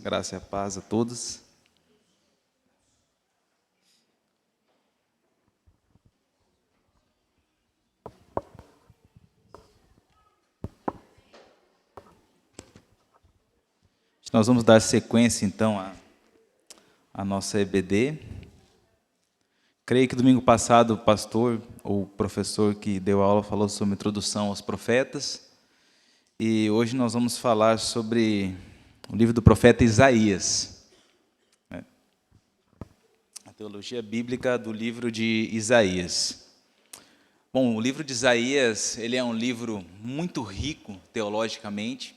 graça e a paz a todos. Nós vamos dar sequência, então, à nossa EBD. Creio que domingo passado o pastor, ou professor que deu aula, falou sobre introdução aos profetas. E hoje nós vamos falar sobre o livro do profeta Isaías. A teologia bíblica do livro de Isaías. Bom, o livro de Isaías, ele é um livro muito rico teologicamente.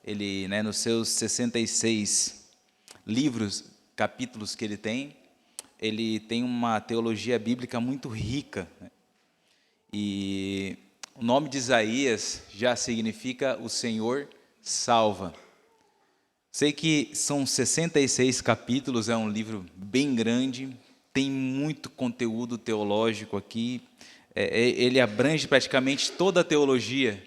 Ele, nos seus 66 livros, capítulos que ele tem uma teologia bíblica muito rica. E o nome de Isaías já significa o Senhor salva. Sei que são 66 capítulos, é um livro bem grande, tem muito conteúdo teológico aqui. Ele abrange praticamente toda a teologia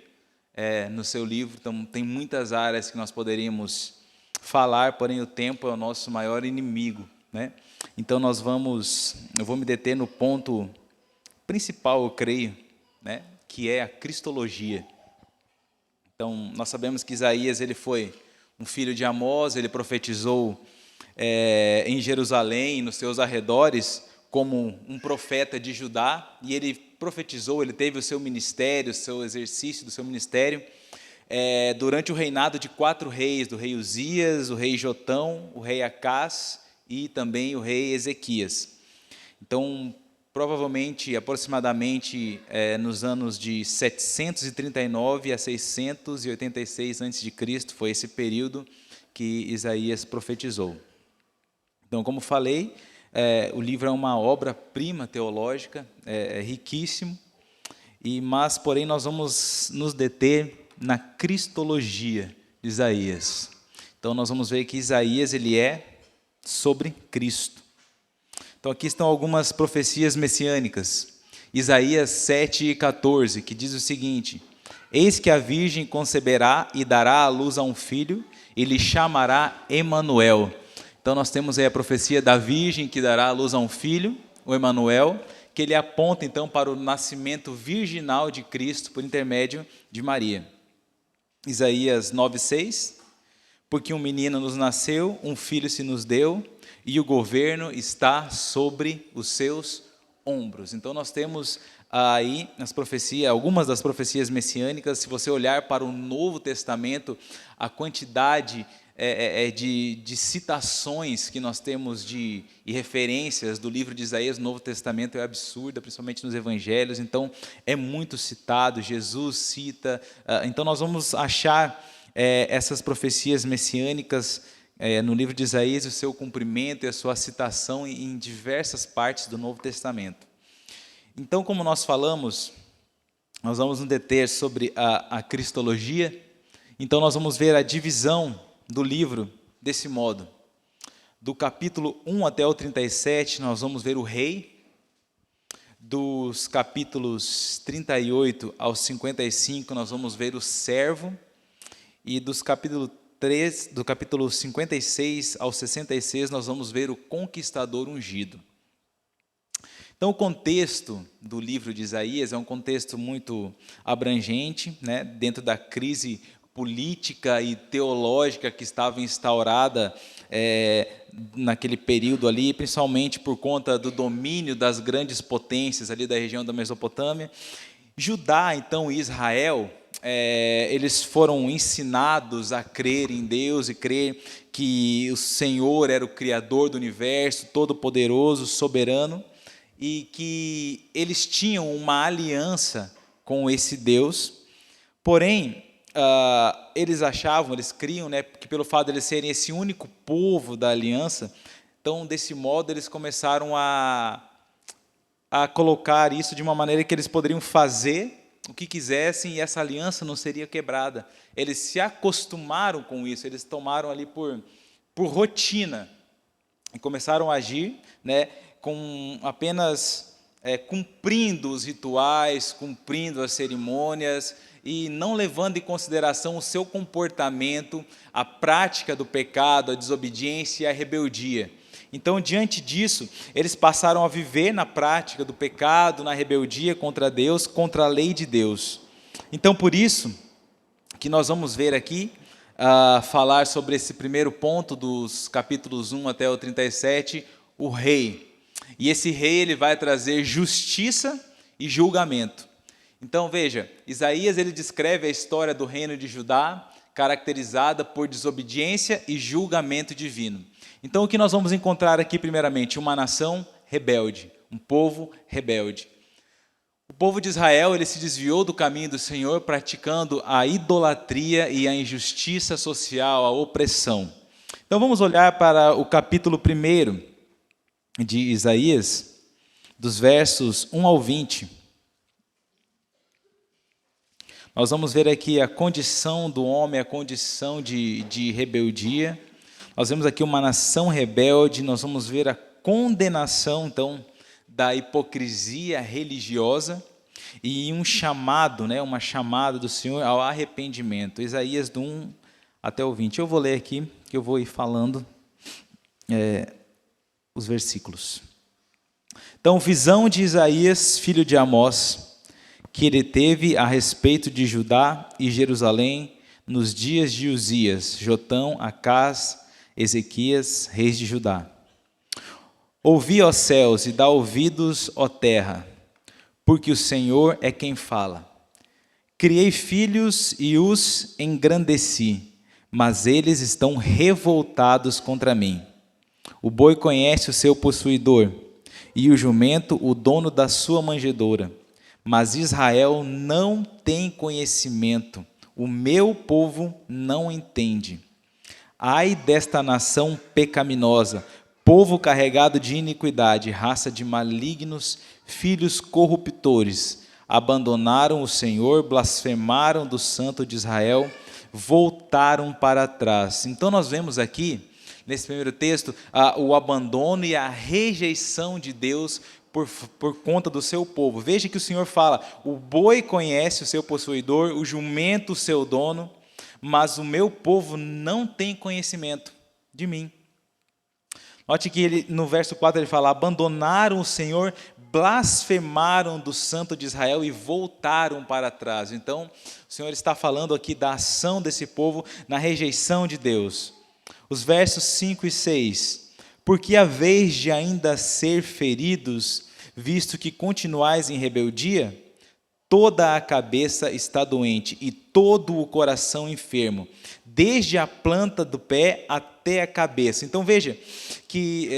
no seu livro, então tem muitas áreas que nós poderíamos falar, porém o tempo é o nosso maior inimigo, Então eu vou me deter no ponto principal, eu creio, que é a cristologia. Então nós sabemos que Isaías ele foi um filho de Amós, ele profetizou em Jerusalém, nos seus arredores, como um profeta de Judá, e ele profetizou, ele teve o seu ministério, o seu exercício do seu ministério, durante o reinado de 4 reis, do rei Uzias, o rei Jotão, o rei Acás e também o rei Ezequias. Então, provavelmente, aproximadamente, nos anos de 739 a 686 a.C., foi esse período que Isaías profetizou. Então, como falei, o livro é uma obra-prima teológica, é riquíssimo, mas, porém, nós vamos nos deter na cristologia de Isaías. Então, nós vamos ver que Isaías ele é sobre Cristo. Então, aqui estão algumas profecias messiânicas. Isaías 7:14, que diz o seguinte: Eis que a virgem conceberá e dará à luz a um filho, e lhe chamará Emanuel. Então, nós temos aí a profecia da virgem que dará à luz a um filho, o Emanuel, que ele aponta, então, para o nascimento virginal de Cristo por intermédio de Maria. Isaías 9:6, porque um menino nos nasceu, um filho se nos deu, e o governo está sobre os seus ombros. Então, nós temos aí nas profecias, algumas das profecias messiânicas. Se você olhar para o Novo Testamento, a quantidade de citações que nós temos e referências do livro de Isaías no Novo Testamento é absurda, principalmente nos evangelhos. Então, é muito citado, Jesus cita. Então, nós vamos achar essas profecias messiânicas no livro de Isaías, o seu cumprimento e a sua citação em diversas partes do Novo Testamento. Então, como nós falamos, nós vamos nos deter sobre a cristologia. Então, nós vamos ver a divisão do livro desse modo. Do capítulo 1 até o 37, nós vamos ver o rei. Dos capítulos 38 ao 55, nós vamos ver o servo. E do capítulo 56 ao 66, nós vamos ver o conquistador ungido. Então, o contexto do livro de Isaías é um contexto muito abrangente, dentro da crise política e teológica que estava instaurada naquele período ali, principalmente por conta do domínio das grandes potências ali da região da Mesopotâmia. Judá, então, e Israel, eles foram ensinados a crer em Deus e crer que o Senhor era o Criador do universo, todo-poderoso, soberano, e que eles tinham uma aliança com esse Deus. Porém, eles criam, que pelo fato de eles serem esse único povo da aliança, então, desse modo, eles começaram a colocar isso de uma maneira que eles poderiam fazer o que quisessem e essa aliança não seria quebrada. Eles se acostumaram com isso, eles tomaram ali por rotina e começaram a agir com apenas cumprindo os rituais, cumprindo as cerimônias e não levando em consideração o seu comportamento, a prática do pecado, a desobediência e a rebeldia. Então, diante disso, eles passaram a viver na prática do pecado, na rebeldia contra Deus, contra a lei de Deus. Então, por isso que nós vamos ver aqui, falar sobre esse primeiro ponto dos capítulos 1 até o 37, o rei. E esse rei ele vai trazer justiça e julgamento. Então veja, Isaías ele descreve a história do reino de Judá, caracterizada por desobediência e julgamento divino. Então o que nós vamos encontrar aqui primeiramente? Uma nação rebelde, um povo rebelde. O povo de Israel ele se desviou do caminho do Senhor, praticando a idolatria e a injustiça social, a opressão. Então vamos olhar para o capítulo 1 de Isaías, dos versos 1 ao 20. Nós vamos ver aqui a condição do homem, a condição de rebeldia. Nós vemos aqui uma nação rebelde, nós vamos ver a condenação, então, da hipocrisia religiosa e um chamado, uma chamada do Senhor ao arrependimento. Isaías do 1 até o 20. Eu vou ler aqui, que eu vou ir falando os versículos. Então, visão de Isaías, filho de Amós, que ele teve a respeito de Judá e Jerusalém nos dias de Uzias, Jotão, Acás, Ezequias, reis de Judá. Ouvi, ó céus, e dá ouvidos, ó terra, porque o Senhor é quem fala. Criei filhos e os engrandeci, mas eles estão revoltados contra mim. O boi conhece o seu possuidor, e o jumento o dono da sua manjedoura. Mas Israel não tem conhecimento, o meu povo não entende. Ai desta nação pecaminosa, povo carregado de iniquidade, raça de malignos, filhos corruptores. Abandonaram o Senhor, blasfemaram do Santo de Israel, voltaram para trás. Então nós vemos aqui, nesse primeiro texto, o abandono e a rejeição de Deus por conta do seu povo. Veja que o Senhor fala, o boi conhece o seu possuidor, o jumento o seu dono, mas o meu povo não tem conhecimento de mim. Note que no verso 4 ele fala, abandonaram o Senhor, blasfemaram do Santo de Israel e voltaram para trás. Então, o Senhor está falando aqui da ação desse povo na rejeição de Deus. Os versos 5 e 6. Porque a vez de ainda ser feridos, visto que continuais em rebeldia, toda a cabeça está doente e todo o coração enfermo, desde a planta do pé até a cabeça. Então veja que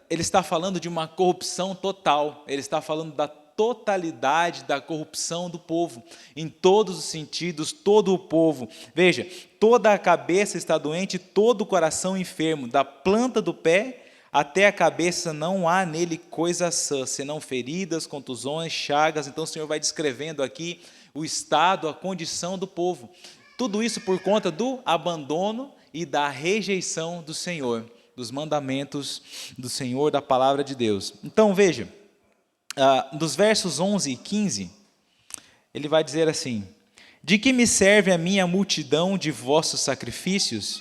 ele está falando de uma corrupção total, ele está falando da totalidade da corrupção do povo, em todos os sentidos, todo o povo. Veja, toda a cabeça está doente, todo o coração enfermo, da planta do pé até a cabeça não há nele coisa sã, senão feridas, contusões, chagas. Então o Senhor vai descrevendo aqui o estado, a condição do povo. Tudo isso por conta do abandono e da rejeição do Senhor, dos mandamentos do Senhor, da palavra de Deus. Então veja, dos versos 11 e 15, ele vai dizer assim, de que me serve a minha multidão de vossos sacrifícios?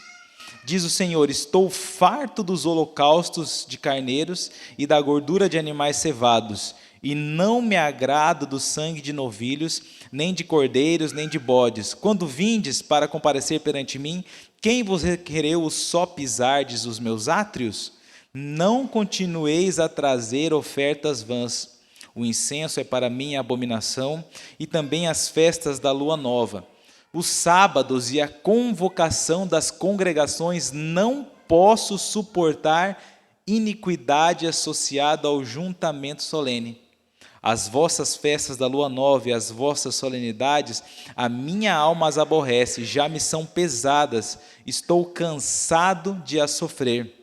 Diz o Senhor, estou farto dos holocaustos de carneiros e da gordura de animais cevados, e não me agrado do sangue de novilhos, nem de cordeiros, nem de bodes. Quando vindes para comparecer perante mim, quem vos requereu só pisardes os meus átrios? Não continueis a trazer ofertas vãs. O incenso é para mim abominação, e também as festas da lua nova. Os sábados e a convocação das congregações, não posso suportar iniquidade associada ao juntamento solene. As vossas festas da lua nova e as vossas solenidades, a minha alma as aborrece, já me são pesadas, estou cansado de as sofrer.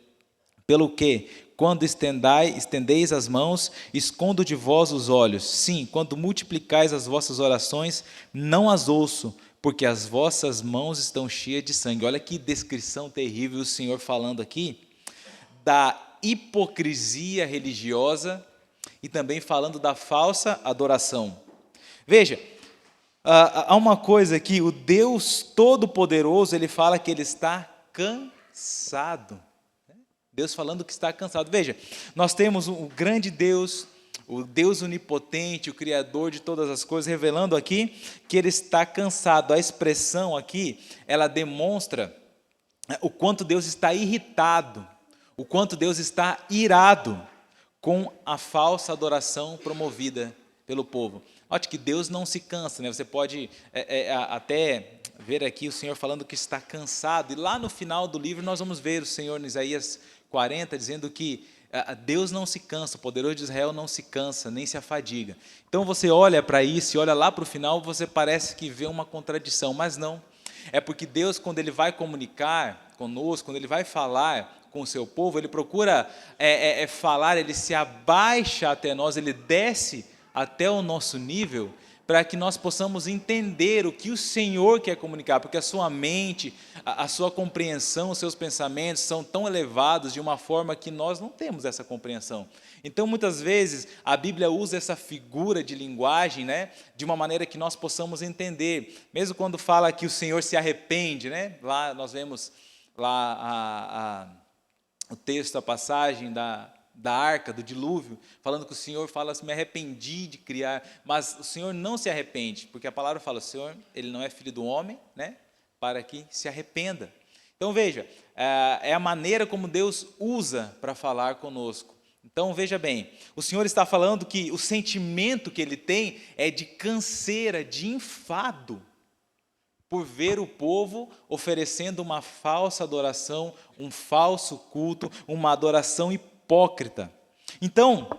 Pelo que, quando estendeis as mãos, escondo de vós os olhos. Sim, quando multiplicais as vossas orações, não as ouço, porque as vossas mãos estão cheias de sangue. Olha que descrição terrível o Senhor falando aqui da hipocrisia religiosa e também falando da falsa adoração. Veja, há uma coisa aqui, o Deus Todo-Poderoso, ele fala que ele está cansado. Deus falando que está cansado. Veja, nós temos o grande Deus, o Deus onipotente, o Criador de todas as coisas, revelando aqui que ele está cansado. A expressão aqui, ela demonstra o quanto Deus está irritado, o quanto Deus está irado com a falsa adoração promovida pelo povo. Note que Deus não se cansa, né? Você pode até ver aqui o Senhor falando que está cansado, e lá no final do livro nós vamos ver o Senhor em Isaías 40, dizendo que Deus não se cansa, o poderoso de Israel não se cansa, nem se afadiga. Então você olha para isso e olha lá para o final, você parece que vê uma contradição, mas não. É porque Deus, quando Ele vai comunicar conosco, quando Ele vai falar com o seu povo, Ele procura falar, Ele se abaixa até nós, Ele desce até o nosso nível, para que nós possamos entender o que o Senhor quer comunicar, porque a sua mente, a sua compreensão, os seus pensamentos são tão elevados de uma forma que nós não temos essa compreensão. Então, muitas vezes, a Bíblia usa essa figura de linguagem, né, de uma maneira que nós possamos entender. Mesmo quando fala que o Senhor se arrepende, né, lá nós vemos lá o texto, a passagem da arca, do dilúvio, falando que o Senhor fala assim, me arrependi de criar, mas o Senhor não se arrepende, porque a palavra fala, o Senhor, Ele não é filho do homem, né, para que se arrependa. Então veja, é a maneira como Deus usa para falar conosco. Então veja bem, o Senhor está falando que o sentimento que Ele tem é de canseira, de enfado, por ver o povo oferecendo uma falsa adoração, um falso culto, uma adoração hipócrita. Então,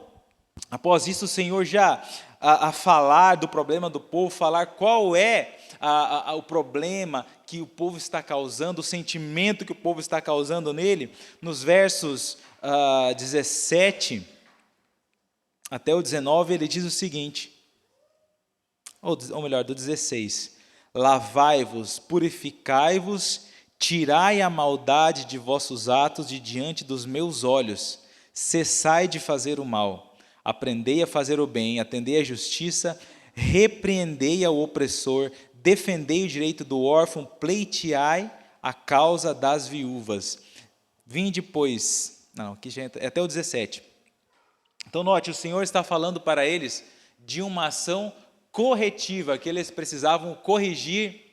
após isso, o Senhor já a falar do problema do povo, falar qual é o problema que o povo está causando, o sentimento que o povo está causando nele, nos versos 17 até o 19, ele diz o seguinte, ou melhor, do 16, lavai-vos, purificai-vos, tirai a maldade de vossos atos de diante dos meus olhos, cessai de fazer o mal, aprendei a fazer o bem, atendei a justiça, repreendei ao opressor, defendei o direito do órfão, pleiteai a causa das viúvas. Vinde, pois, não, aqui já é até o 17. Então note, o Senhor está falando para eles de uma ação corretiva, que eles precisavam corrigir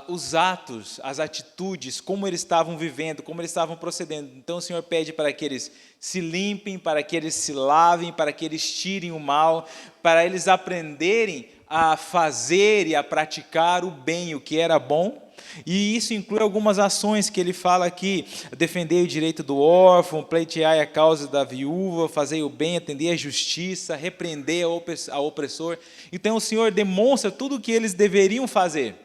os atos, as atitudes, como eles estavam vivendo, como eles estavam procedendo. Então o Senhor pede para que eles se limpem, para que eles se lavem, para que eles tirem o mal, para eles aprenderem a fazer e a praticar o bem, o que era bom. E isso inclui algumas ações que ele fala aqui: defendei o direito do órfão, pleiteai a causa da viúva, fazei o bem, atendei a justiça, repreendei ao opressor. Então o Senhor demonstra tudo o que eles deveriam fazer.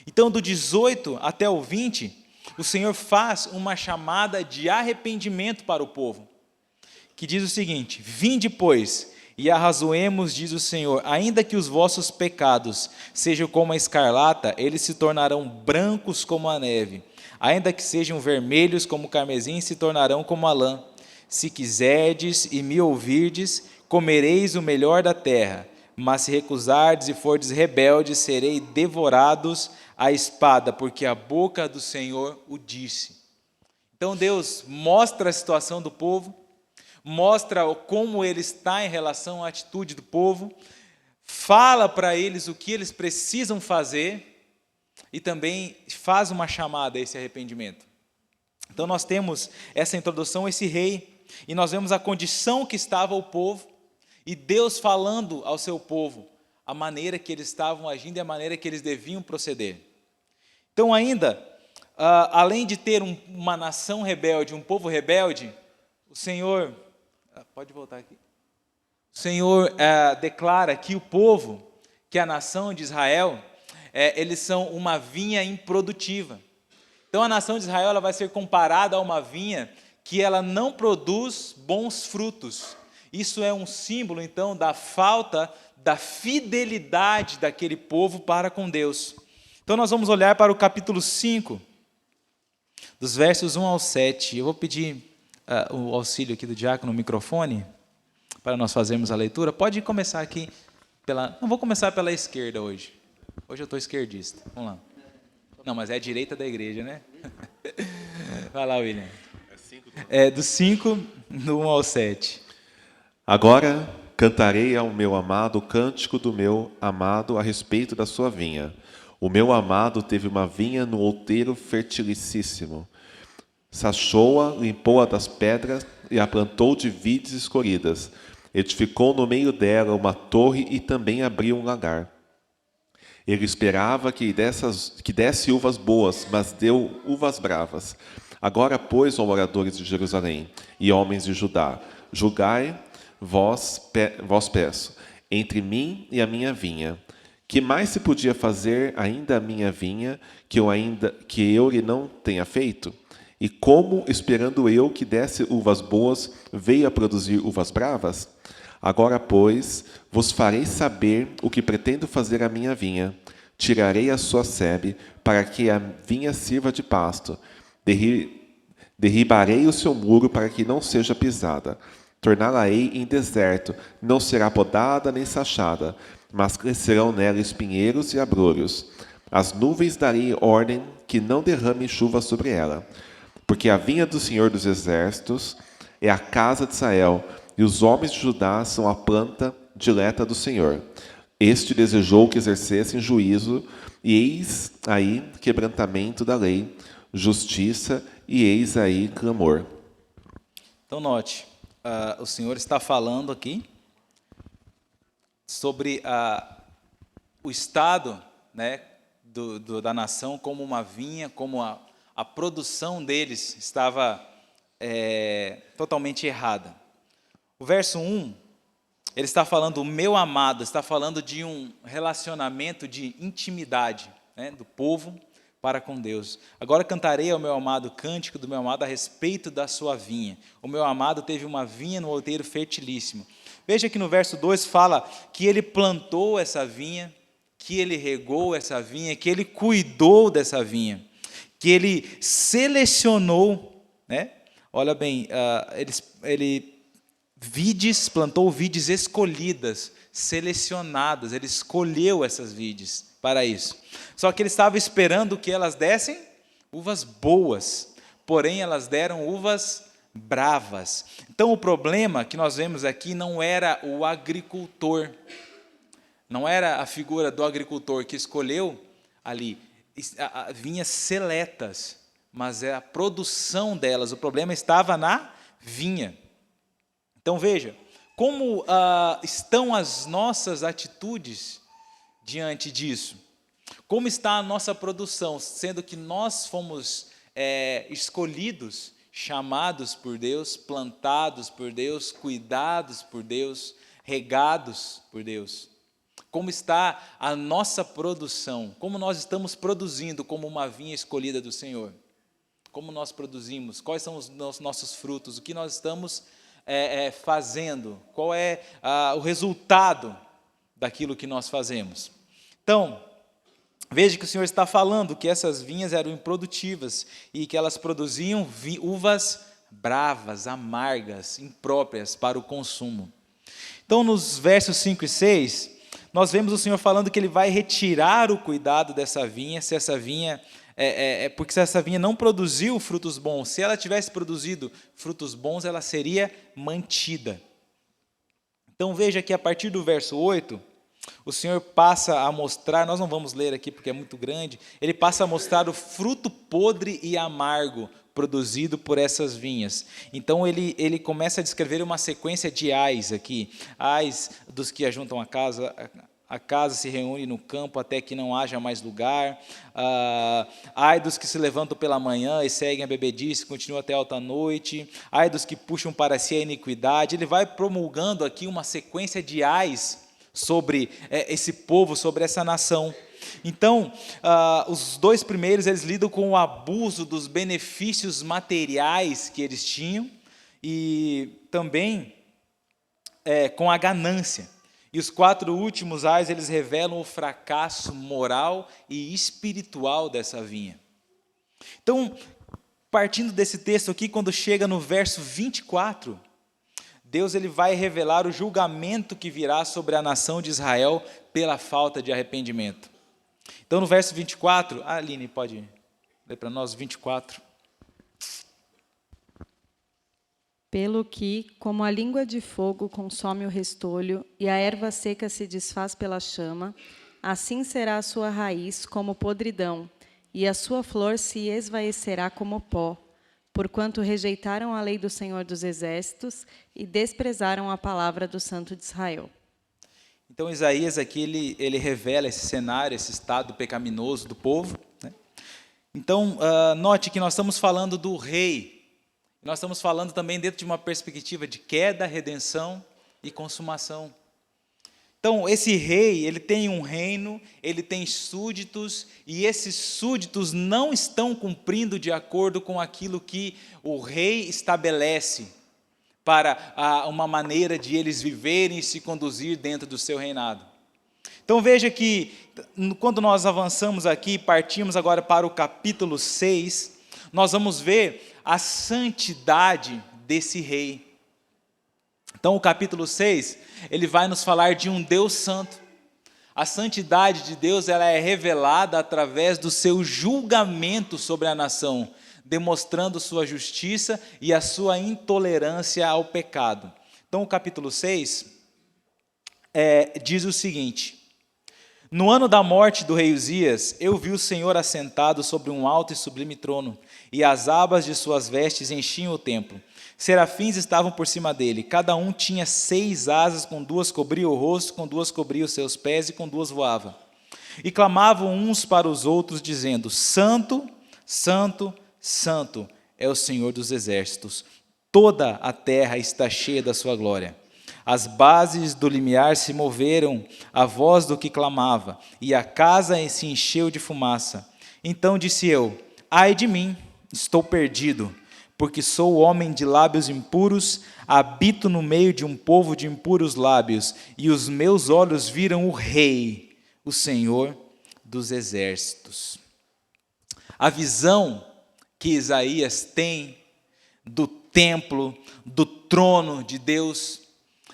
Então, do 18 até o 20, o Senhor faz uma chamada de arrependimento para o povo, que diz o seguinte: vinde, pois, e arrazoemos, diz o Senhor, ainda que os vossos pecados sejam como a escarlata, eles se tornarão brancos como a neve, ainda que sejam vermelhos como o carmesim, se tornarão como a lã. Se quiserdes e me ouvirdes, comereis o melhor da terra, mas se recusardes e fordes rebeldes, serei devorados à espada, porque a boca do Senhor o disse. Então Deus mostra a situação do povo, mostra como ele está em relação à atitude do povo, fala para eles o que eles precisam fazer e também faz uma chamada a esse arrependimento. Então nós temos essa introdução, esse rei, e nós vemos a condição que estava o povo, e Deus falando ao seu povo a maneira que eles estavam agindo e a maneira que eles deviam proceder. Então ainda, além de ter uma nação rebelde, um povo rebelde, o Senhor, pode voltar aqui, o Senhor declara que o povo, que a nação de Israel, eles são uma vinha improdutiva. Então a nação de Israel ela vai ser comparada a uma vinha que ela não produz bons frutos. Isso é um símbolo, então, da falta da fidelidade daquele povo para com Deus. Então, nós vamos olhar para o capítulo 5, dos versos 1 ao 7. Eu vou pedir o auxílio aqui do diácono no microfone. para nós fazermos a leitura. Pode começar aqui pela... Não vou começar pela esquerda hoje. Hoje eu estou esquerdista. Vamos lá. Não, mas é a direita da igreja, né? Vai lá, William. É do 5, do 1 ao 7. Agora cantarei ao meu amado o cântico do meu amado a respeito da sua vinha. O meu amado teve uma vinha no outeiro fertilicíssimo. Sachou-a, limpou-a das pedras e a plantou de vides escolhidas. Edificou no meio dela uma torre e também abriu um lagar. Ele esperava que desse uvas boas, mas deu uvas bravas. Agora, pois, ó moradores de Jerusalém e homens de Judá, julgai, vós peço, entre mim e a minha vinha. Que mais se podia fazer ainda a minha vinha, que eu lhe não tenha feito? E como, esperando eu que desse uvas boas, veio a produzir uvas bravas? Agora, pois, vos farei saber o que pretendo fazer à minha vinha. Tirarei a sua sebe, para que a vinha sirva de pasto. Derribarei o seu muro, para que não seja pisada. Torná-la-ei em deserto, não será podada nem sachada, mas crescerão nela espinheiros e abrolhos. As nuvens darei ordem que não derrame chuva sobre ela. Porque a vinha do Senhor dos Exércitos é a casa de Israel, e os homens de Judá são a planta dileta do Senhor. Este desejou que exercessem juízo, e eis aí quebrantamento da lei, justiça, e eis aí clamor. Então, note, o Senhor está falando aqui sobre o estado, né, da nação como uma vinha, como a produção deles estava totalmente errada. O verso 1, ele está falando, o meu amado, está falando de um relacionamento de intimidade, né, do povo para com Deus. Agora cantarei ao meu amado cântico do meu amado a respeito da sua vinha. O meu amado teve uma vinha no outeiro fertilíssimo. Veja que no verso 2 fala que ele plantou essa vinha, que ele regou essa vinha, que ele cuidou dessa vinha, que ele selecionou, né? Olha bem, ele plantou vides escolhidas, selecionadas, ele escolheu essas vides para isso. Só que ele estava esperando que elas dessem uvas boas, porém elas deram uvas bravas. Então o problema que nós vemos aqui não era o agricultor, não era a figura do agricultor que escolheu ali vinhas seletas, mas é a produção delas, o problema estava na vinha. Então veja, como estão as nossas atitudes diante disso? Como está a nossa produção, sendo que nós fomos escolhidos, chamados por Deus, plantados por Deus, cuidados por Deus, regados por Deus? Como está a nossa produção? Como nós estamos produzindo como uma vinha escolhida do Senhor? Como nós produzimos? Quais são os nossos frutos? O que nós estamos fazendo? Qual é o resultado daquilo que nós fazemos? Então, veja que o Senhor está falando que essas vinhas eram improdutivas e que elas produziam uvas bravas, amargas, impróprias para o consumo. Então, nos versos 5 e 6, nós vemos o Senhor falando que Ele vai retirar o cuidado dessa vinha, se essa vinha, porque se essa vinha não produziu frutos bons, se ela tivesse produzido frutos bons, ela seria mantida. Então veja que a partir do verso 8, o Senhor passa a mostrar, nós não vamos ler aqui porque é muito grande, Ele passa a mostrar o fruto podre e amargo produzido por essas vinhas. Então ele começa a descrever uma sequência de ais aqui, ais dos que ajuntam a casa se reúne no campo até que não haja mais lugar, ai dos que se levantam pela manhã e seguem a bebedice, continuam até alta noite, ai dos que puxam para si a iniquidade. Ele vai promulgando aqui uma sequência de ais sobre esse povo, sobre essa nação. Então, os dois primeiros, eles lidam com o abuso dos benefícios materiais que eles tinham e também com a ganância. E os 4 últimos ais, eles revelam o fracasso moral e espiritual dessa vinha. Então, partindo desse texto aqui, quando chega no verso 24, Deus ele vai revelar o julgamento que virá sobre a nação de Israel pela falta de arrependimento. Então, no verso 24, a Aline pode ler para nós, 24. Pelo que, como a língua de fogo consome o restolho e a erva seca se desfaz pela chama, assim será a sua raiz como podridão, e a sua flor se esvaecerá como pó, porquanto rejeitaram a lei do Senhor dos Exércitos e desprezaram a palavra do Santo de Israel. Então, Isaías aqui, ele revela esse cenário, esse estado pecaminoso do povo, né? Então, note que nós estamos falando do rei. Nós estamos falando também dentro de uma perspectiva de queda, redenção e consumação. Então, esse rei, ele tem um reino, ele tem súditos, e esses súditos não estão cumprindo de acordo com aquilo que o rei estabelece para uma maneira de eles viverem e se conduzir dentro do seu reinado. Então, veja que, quando nós avançamos aqui, partimos agora para o capítulo 6, nós vamos ver a santidade desse rei. Então, o capítulo 6, ele vai nos falar de um Deus santo. A santidade de Deus, ela é revelada através do seu julgamento sobre a nação, demonstrando sua justiça e a sua intolerância ao pecado. Então, o capítulo 6 diz o seguinte: no ano da morte do rei Uzias, eu vi o Senhor assentado sobre um alto e sublime trono, e as abas de suas vestes enchiam o templo. Serafins estavam por cima dele, cada um tinha 6 asas, com 2 cobria o rosto, com 2 cobria os seus pés e com 2 voava. E clamavam uns para os outros, dizendo: Santo, Santo, Santo é o Senhor dos exércitos, toda a terra está cheia da sua glória. As bases do limiar se moveram à voz do que clamava, e a casa se encheu de fumaça. Então disse eu: ai de mim, estou perdido, porque sou homem de lábios impuros, habito no meio de um povo de impuros lábios, e os meus olhos viram o Rei, o Senhor dos exércitos. A visão que Isaías tem do templo, do trono de Deus,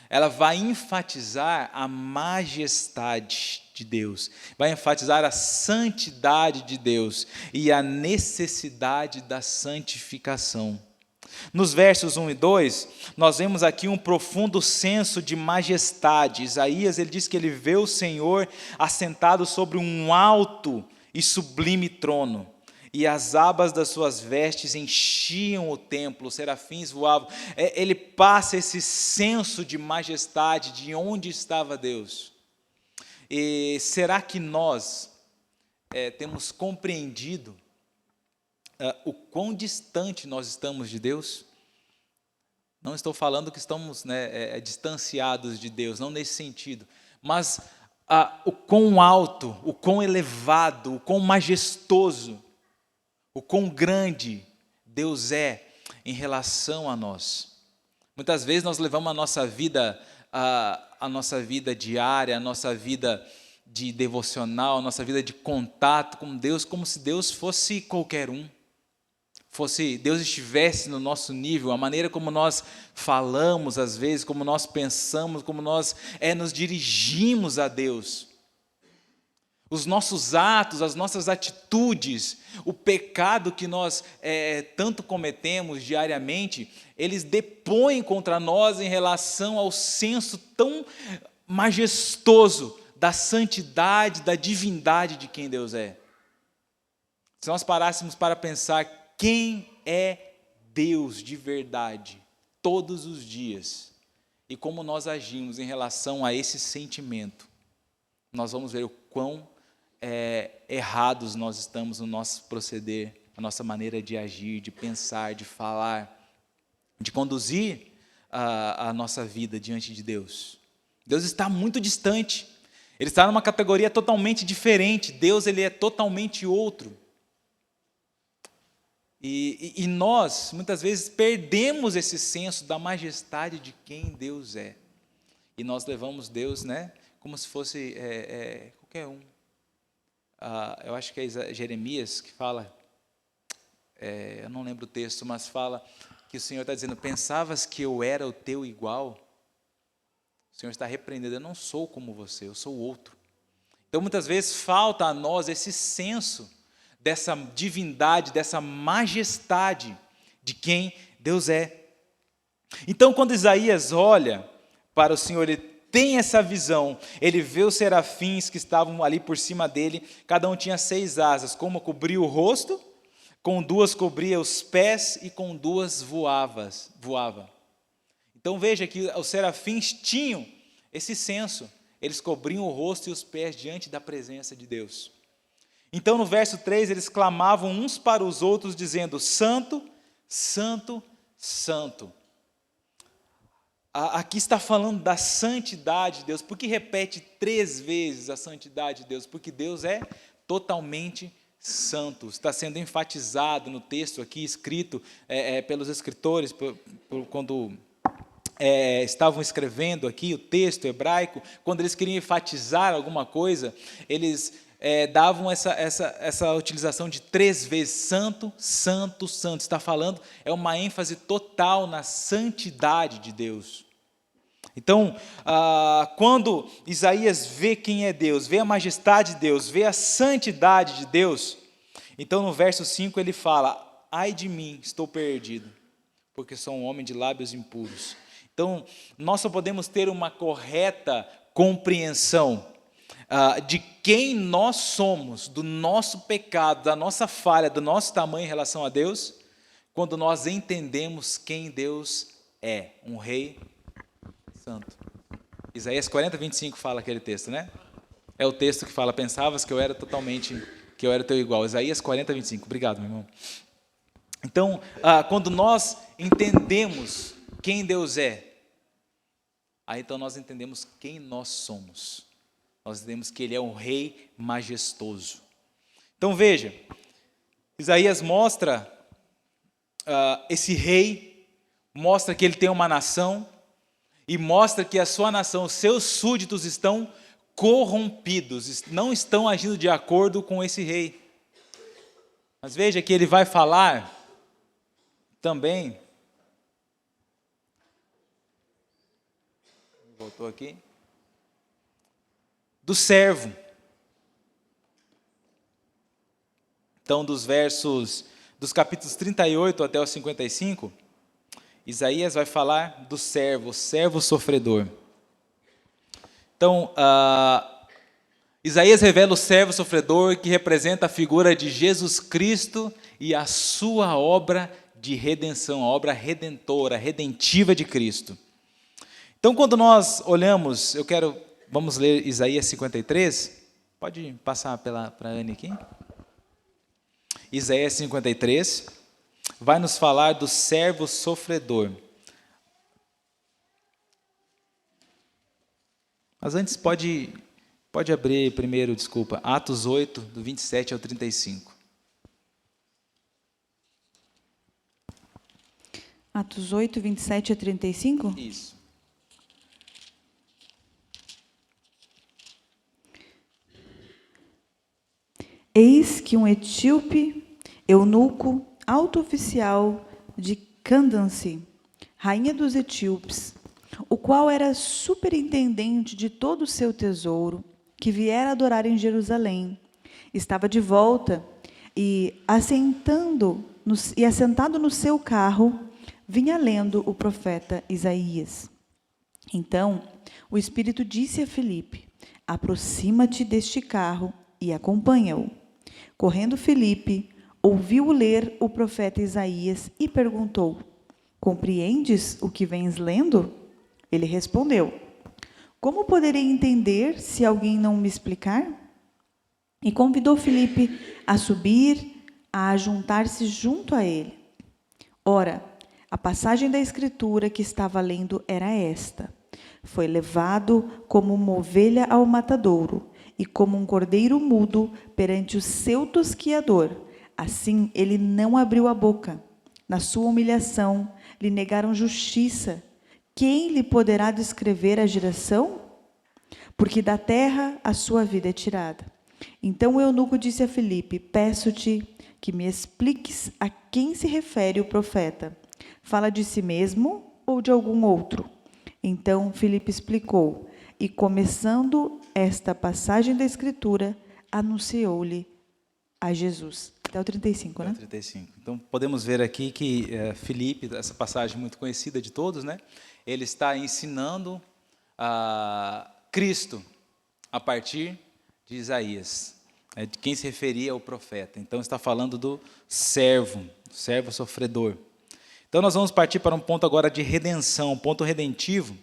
ela vai enfatizar a majestade de Deus, vai enfatizar a santidade de Deus e a necessidade da santificação. Nos versos 1 e 2, nós vemos aqui um profundo senso de majestade. Isaías, ele diz que ele vê o Senhor assentado sobre um alto e sublime trono, e as abas das suas vestes enchiam o templo, os serafins voavam. Ele passa esse senso de majestade, de onde estava Deus. E será que nós temos compreendido o quão distante nós estamos de Deus? Não estou falando que estamos distanciados de Deus, não nesse sentido, mas o quão alto, o quão elevado, o quão majestoso, o quão grande Deus é em relação a nós. Muitas vezes nós levamos a nossa vida diária, a nossa vida de devocional, a nossa vida de contato com Deus, como se Deus fosse qualquer um. Deus estivesse no nosso nível, a maneira como nós falamos às vezes, como nós pensamos, como nós nos dirigimos a Deus. Os nossos atos, as nossas atitudes, o pecado que nós tanto cometemos diariamente, eles depõem contra nós em relação ao senso tão majestoso da santidade, da divindade de quem Deus é. Se nós parássemos para pensar quem é Deus de verdade, todos os dias, e como nós agimos em relação a esse sentimento, nós vamos ver o quão errados nós estamos no nosso proceder, a nossa maneira de agir, de pensar, de falar, de conduzir a nossa vida diante de Deus. Deus está muito distante, Ele está numa categoria totalmente diferente. Deus, Ele é totalmente outro. E nós, muitas vezes, perdemos esse senso da majestade de quem Deus é. E nós levamos Deus, como se fosse qualquer um. Eu acho que é Jeremias que fala, eu não lembro o texto, mas fala que o Senhor está dizendo, pensavas que eu era o teu igual? O Senhor está repreendendo, eu não sou como você, eu sou outro. Então, muitas vezes, falta a nós esse senso dessa divindade, dessa majestade de quem Deus é. Então, quando Isaías olha para o Senhor, ele tem essa visão, ele vê os serafins que estavam ali por cima dele, cada um tinha 6 asas, com uma cobria o rosto, com 2 cobria os pés e com 2 voava. Então veja que os serafins tinham esse senso, eles cobriam o rosto e os pés diante da presença de Deus. Então no verso 3 eles clamavam uns para os outros dizendo, Santo, Santo, Santo. Aqui está falando da santidade de Deus. Por que repete 3 vezes a santidade de Deus? Porque Deus é totalmente santo. Está sendo enfatizado no texto aqui, escrito pelos escritores, quando estavam escrevendo aqui o texto hebraico, quando eles queriam enfatizar alguma coisa, eles davam essa utilização de 3 vezes, santo, santo, santo. Está falando, é uma ênfase total na santidade de Deus. Então, quando Isaías vê quem é Deus, vê a majestade de Deus, vê a santidade de Deus, então no verso 5 ele fala, ai de mim, estou perdido, porque sou um homem de lábios impuros. Então, nós só podemos ter uma correta compreensão de quem nós somos, do nosso pecado, da nossa falha, do nosso tamanho em relação a Deus, quando nós entendemos quem Deus é, um rei santo. Isaías 40, 25 fala aquele texto, né? É o texto que fala, pensavas que eu era teu igual. Isaías 40, 25. Obrigado, meu irmão. Então, quando nós entendemos quem Deus é, aí então nós entendemos quem nós somos. Nós entendemos que Ele é um rei majestoso. Então veja, Isaías mostra esse rei, mostra que ele tem uma nação, e mostra que a sua nação, os seus súditos estão corrompidos, não estão agindo de acordo com esse rei. Mas veja que ele vai falar também, voltou aqui, do servo. Então, dos capítulos 38 até os 55, Isaías vai falar do servo, o servo sofredor. Então, Isaías revela o servo sofredor que representa a figura de Jesus Cristo e a sua obra de redenção, a obra redentora, redentiva de Cristo. Então, quando nós olhamos, vamos ler Isaías 53, pode passar para a Anne aqui. Isaías 53, vai nos falar do servo sofredor. Mas antes pode abrir primeiro, Atos 8, do 27 ao 35. Atos 8, 27 a 35? Isso. Eis que um etíope, eunuco, alto oficial de Cândace, rainha dos etíopes, o qual era superintendente de todo o seu tesouro, que viera adorar em Jerusalém, estava de volta e, assentado no seu carro, vinha lendo o profeta Isaías. Então, o Espírito disse a Filipe, aproxima-te deste carro e acompanha-o. Correndo Filipe, ouviu ler o profeta Isaías e perguntou, compreendes o que vens lendo? Ele respondeu, como poderei entender se alguém não me explicar? E convidou Filipe a subir, a ajuntar-se junto a ele. Ora, a passagem da Escritura que estava lendo era esta, foi levado como uma ovelha ao matadouro, e como um cordeiro mudo perante o seu tosquiador, assim ele não abriu a boca. Na sua humilhação lhe negaram justiça. Quem lhe poderá descrever a geração? Porque da terra a sua vida é tirada. Então o eunuco disse a Filipe, peço-te que me expliques a quem se refere o profeta. Fala de si mesmo ou de algum outro? Então Filipe explicou, e começando esta passagem da Escritura, anunciou-lhe a Jesus. Até o 35, né? 35. Então, podemos ver aqui que Filipe, essa passagem muito conhecida de todos, né? Ele está ensinando a Cristo a partir de Isaías, de quem se referia ao profeta. Então, está falando do servo sofredor. Então, nós vamos partir para um ponto agora de redenção, um ponto redentivo.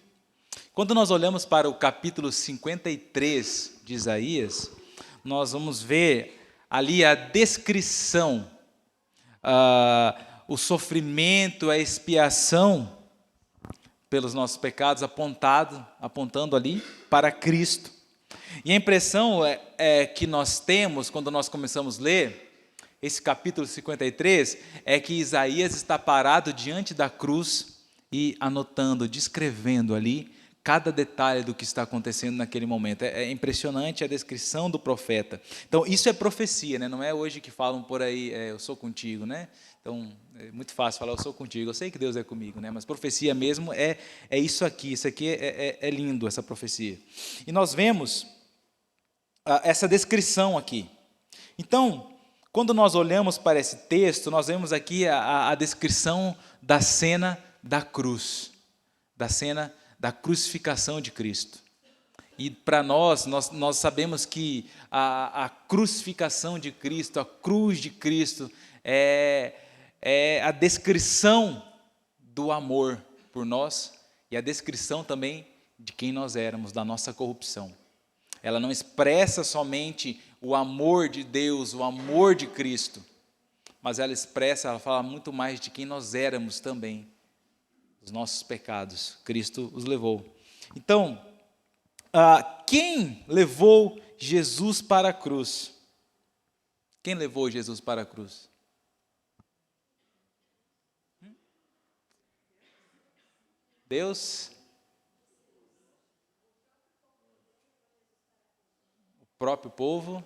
Quando nós olhamos para o capítulo 53 de Isaías, nós vamos ver ali a descrição, o sofrimento, a expiação pelos nossos pecados, apontando ali para Cristo. E a impressão que nós temos, quando nós começamos a ler esse capítulo 53, é que Isaías está parado diante da cruz e anotando, descrevendo ali cada detalhe do que está acontecendo naquele momento. É impressionante a descrição do profeta. Então, isso é profecia, né? Não é hoje que falam por aí, eu sou contigo, né? Então, é muito fácil falar, eu sou contigo, eu sei que Deus é comigo, né? Mas profecia mesmo é isso aqui é lindo, essa profecia. E nós vemos essa descrição aqui. Então, quando nós olhamos para esse texto, nós vemos aqui a descrição da cena da cruz, da cena da crucificação de Cristo. E para nós sabemos que a crucificação de Cristo, a cruz de Cristo, é a descrição do amor por nós e a descrição também de quem nós éramos, da nossa corrupção. Ela não expressa somente o amor de Deus, o amor de Cristo, mas ela fala muito mais de quem nós éramos também. Os nossos pecados, Cristo os levou. Então, quem levou Jesus para a cruz? Quem levou Jesus para a cruz? Deus? O próprio povo? O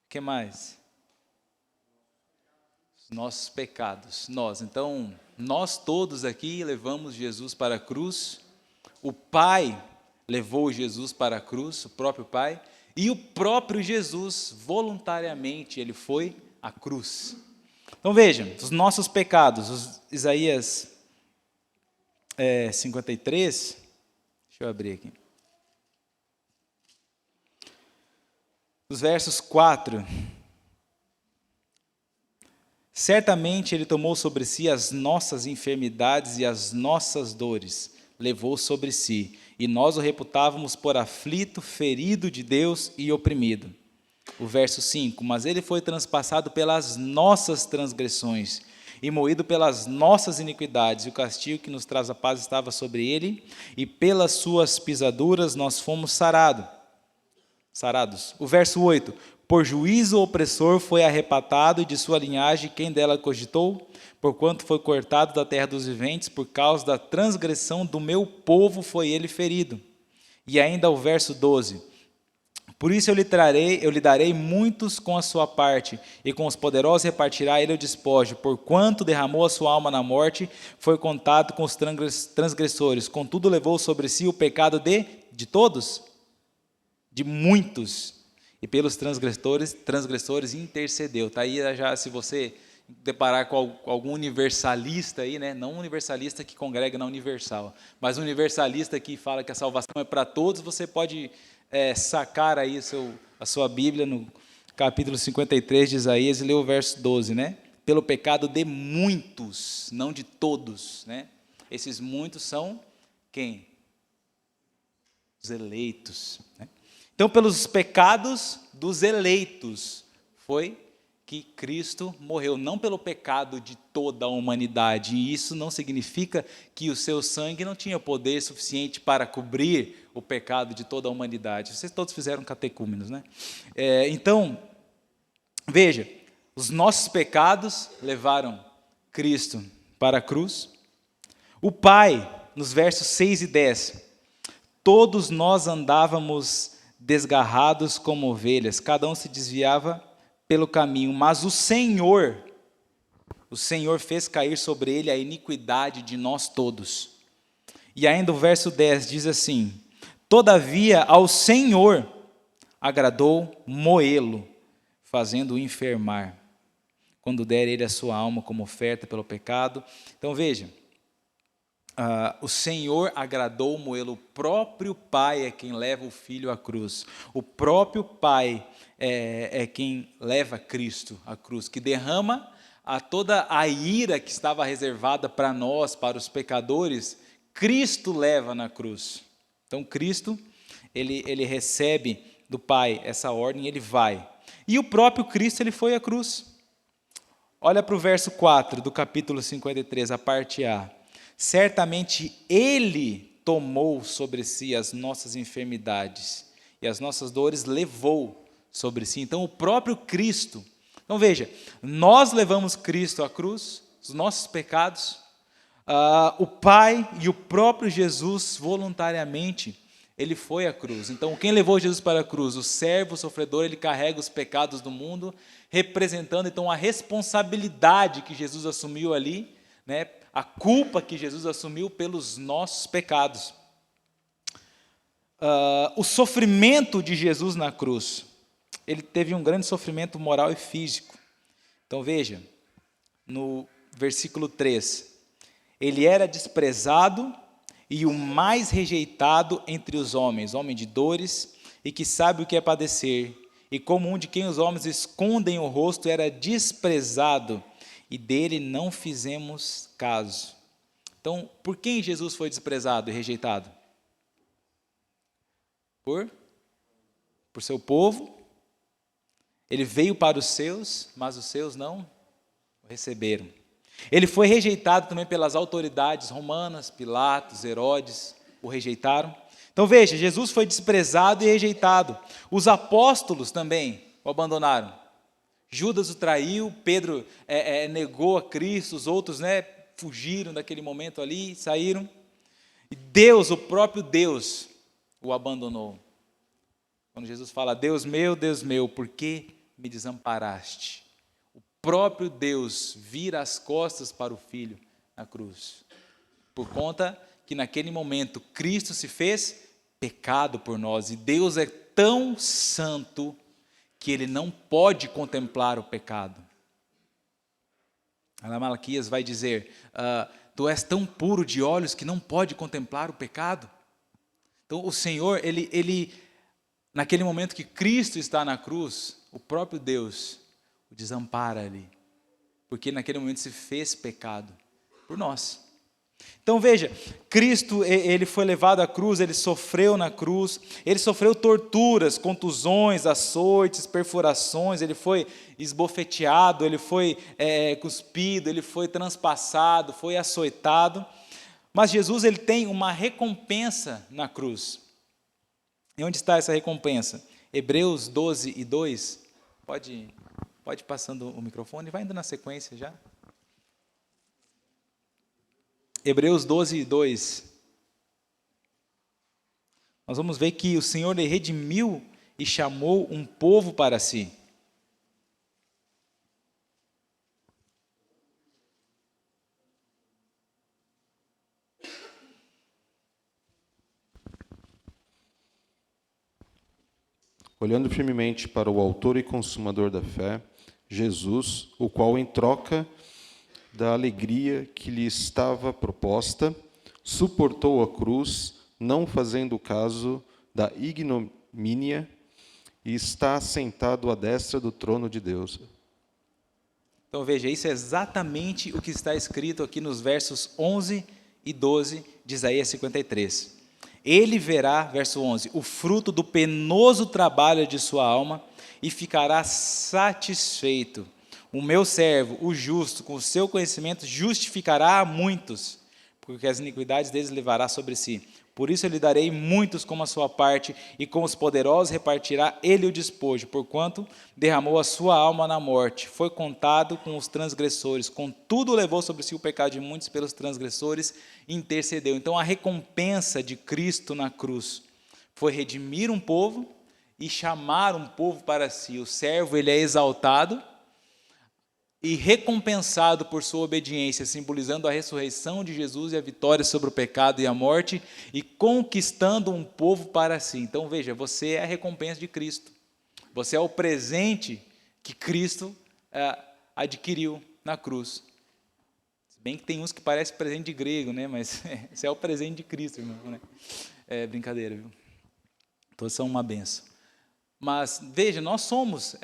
que mais? Os nossos pecados. Então, nós todos aqui levamos Jesus para a cruz, o Pai levou Jesus para a cruz, o próprio Pai, e o próprio Jesus, voluntariamente, ele foi à cruz. Então vejam, os nossos pecados, Isaías 53, deixa eu abrir aqui. Os versos 4. Certamente ele tomou sobre si as nossas enfermidades e as nossas dores, levou sobre si, e nós o reputávamos por aflito, ferido de Deus e oprimido. O verso 5, mas ele foi transpassado pelas nossas transgressões e moído pelas nossas iniquidades, e o castigo que nos traz a paz estava sobre ele, e pelas suas pisaduras nós fomos sarados. O verso 8, por juízo o opressor foi arrebatado, e de sua linhagem quem dela cogitou? Porquanto foi cortado da terra dos viventes, por causa da transgressão do meu povo foi ele ferido. E ainda o verso 12, por isso eu lhe darei muitos com a sua parte, e com os poderosos repartirá ele o despojo, porquanto derramou a sua alma na morte, foi contado com os transgressores, contudo levou sobre si o pecado de todos, de muitos, e pelos transgressores intercedeu. Está aí já, se você deparar com algum universalista aí, né? Não um universalista que congrega na Universal, mas um universalista que fala que a salvação é para todos, você pode sacar aí a sua Bíblia no capítulo 53 de Isaías e ler o verso 12, né? Pelo pecado de muitos, não de todos, né? Esses muitos são quem? Os eleitos, né? Então, pelos pecados dos eleitos, foi que Cristo morreu, não pelo pecado de toda a humanidade. E isso não significa que o seu sangue não tinha poder suficiente para cobrir o pecado de toda a humanidade. Vocês todos fizeram catecúmenos, né? Então, veja, os nossos pecados levaram Cristo para a cruz. O Pai, nos versos 6 e 10, todos nós andávamos desgarrados como ovelhas, cada um se desviava pelo caminho, mas o Senhor o Senhor fez cair sobre ele a iniquidade de nós todos. E ainda o verso 10 diz assim: todavia ao Senhor agradou moê-lo, fazendo-o enfermar, quando der ele a sua alma como oferta pelo pecado. Então veja, o Senhor agradou moê-lo. O próprio Pai é quem leva o Filho à cruz. O próprio Pai é quem leva Cristo à cruz, que derrama toda a ira que estava reservada para nós, para os pecadores, Cristo leva na cruz. Então Cristo, ele recebe do Pai essa ordem, ele vai. E o próprio Cristo, ele foi à cruz. Olha para o verso 4 do capítulo 53, a parte A. Certamente ele tomou sobre si as nossas enfermidades e as nossas dores levou sobre si. Então o próprio Cristo. Então veja, nós levamos Cristo à cruz, os nossos pecados, o Pai e o próprio Jesus voluntariamente, ele foi à cruz. Então quem levou Jesus para a cruz? O servo sofredor, ele carrega os pecados do mundo, representando então a responsabilidade que Jesus assumiu ali, né? A culpa que Jesus assumiu pelos nossos pecados. O sofrimento de Jesus na cruz, ele teve um grande sofrimento moral e físico. Então veja, no versículo 3, ele era desprezado e o mais rejeitado entre os homens, homem de dores e que sabe o que é padecer, e como um de quem os homens escondem o rosto, era desprezado e dele não fizemos caso. Então, por quem Jesus foi desprezado e rejeitado? Por seu povo. Ele veio para os seus, mas os seus não o receberam. Ele foi rejeitado também pelas autoridades romanas, Pilatos, Herodes, o rejeitaram. Então veja, Jesus foi desprezado e rejeitado. Os apóstolos também o abandonaram. Judas o traiu, Pedro negou a Cristo, os outros fugiram daquele momento ali, saíram. E Deus, o próprio Deus, o abandonou. Quando Jesus fala, Deus meu, por que me desamparaste? O próprio Deus vira as costas para o Filho na cruz. Por conta que naquele momento Cristo se fez pecado por nós. E Deus é tão santo que ele não pode contemplar o pecado. Malaquias vai dizer, tu és tão puro de olhos que não pode contemplar o pecado. Então o Senhor, ele naquele momento que Cristo está na cruz, o próprio Deus o desampara ali, porque naquele momento se fez pecado por nós. Então veja, Cristo, ele foi levado à cruz, ele sofreu na cruz, ele sofreu torturas, contusões, açoites, perfurações, ele foi esbofeteado, ele foi cuspido, ele foi transpassado, foi açoitado, mas Jesus, ele tem uma recompensa na cruz. E onde está essa recompensa? Hebreus 12:2, pode passando o microfone, vai indo na sequência já. Hebreus 12:2. Nós vamos ver que o Senhor ele redimiu e chamou um povo para si. Olhando firmemente para o autor e consumador da fé, Jesus, o qual em troca da alegria que lhe estava proposta, suportou a cruz, não fazendo caso da ignomínia, e está assentado à destra do trono de Deus. Então veja, isso é exatamente o que está escrito aqui nos versos 11 e 12 de Isaías 53. Ele verá, verso 11, o fruto do penoso trabalho de sua alma e ficará satisfeito. O meu servo, o justo, com o seu conhecimento, justificará a muitos, porque as iniquidades deles levará sobre si. Por isso eu lhe darei muitos como a sua parte, e com os poderosos repartirá ele o despojo, porquanto derramou a sua alma na morte, foi contado com os transgressores, contudo levou sobre si o pecado de muitos pelos transgressores e intercedeu. Então a recompensa de Cristo na cruz foi redimir um povo e chamar um povo para si. O servo ele é exaltado, e recompensado por sua obediência, simbolizando a ressurreição de Jesus e a vitória sobre o pecado e a morte, e conquistando um povo para si. Então veja, você é a recompensa de Cristo. Você é o presente que Cristo adquiriu na cruz. Se bem que tem uns que parecem presente de grego, né? Mas esse é o presente de Cristo, irmão. Né? É brincadeira, viu? Todos são uma benção. Mas veja, nós somos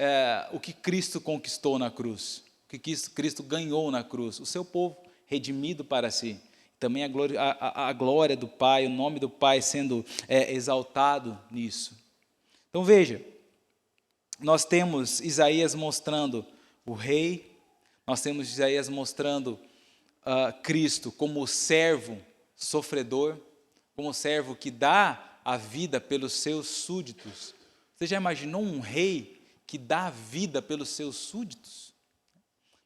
o que Cristo conquistou na cruz. O que Cristo ganhou na cruz, o seu povo redimido para si. Também a glória do Pai, o nome do Pai sendo exaltado nisso. Então veja, nós temos Isaías mostrando o rei, nós temos Isaías mostrando Cristo como servo sofredor, como servo que dá a vida pelos seus súditos. Você já imaginou um rei que dá a vida pelos seus súditos?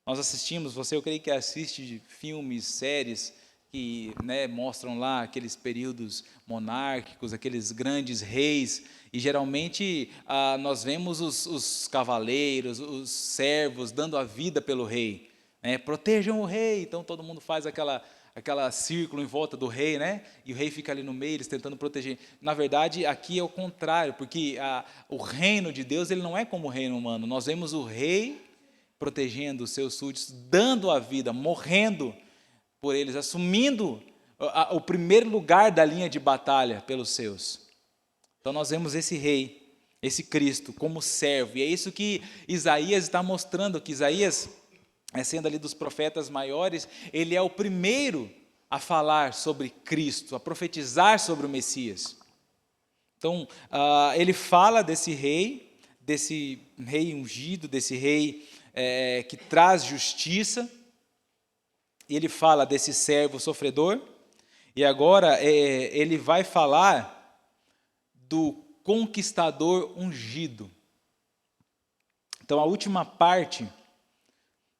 Nós assistimos, eu creio que assiste filmes, séries que mostram lá aqueles períodos monárquicos, aqueles grandes reis, e geralmente nós vemos os cavaleiros, os servos dando a vida pelo rei. Protejam o rei, então todo mundo faz aquela círculo em volta do rei, e o rei fica ali no meio, eles tentando proteger. Na verdade, aqui é o contrário, porque o reino de Deus ele não é como o reino humano. Nós vemos o rei protegendo os seus súditos, dando a vida, morrendo por eles, assumindo o primeiro lugar da linha de batalha pelos seus. Então nós vemos esse rei, esse Cristo, como servo, e é isso que Isaías está mostrando, que Isaías, sendo ali dos profetas maiores, ele é o primeiro a falar sobre Cristo, a profetizar sobre o Messias. Então, ele fala desse rei ungido, desse rei que traz justiça, e ele fala desse servo sofredor, e agora ele vai falar do conquistador ungido. Então, a última parte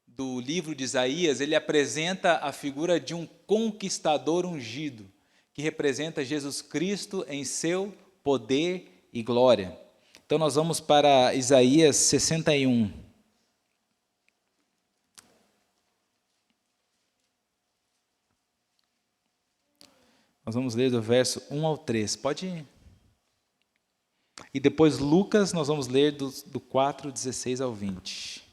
do livro de Isaías, ele apresenta a figura de um conquistador ungido, que representa Jesus Cristo em seu poder e glória. Então, nós vamos para Isaías 61. Nós vamos ler do verso 1 ao 3. Pode ir. E depois Lucas, nós vamos ler do 4, 16 ao 20.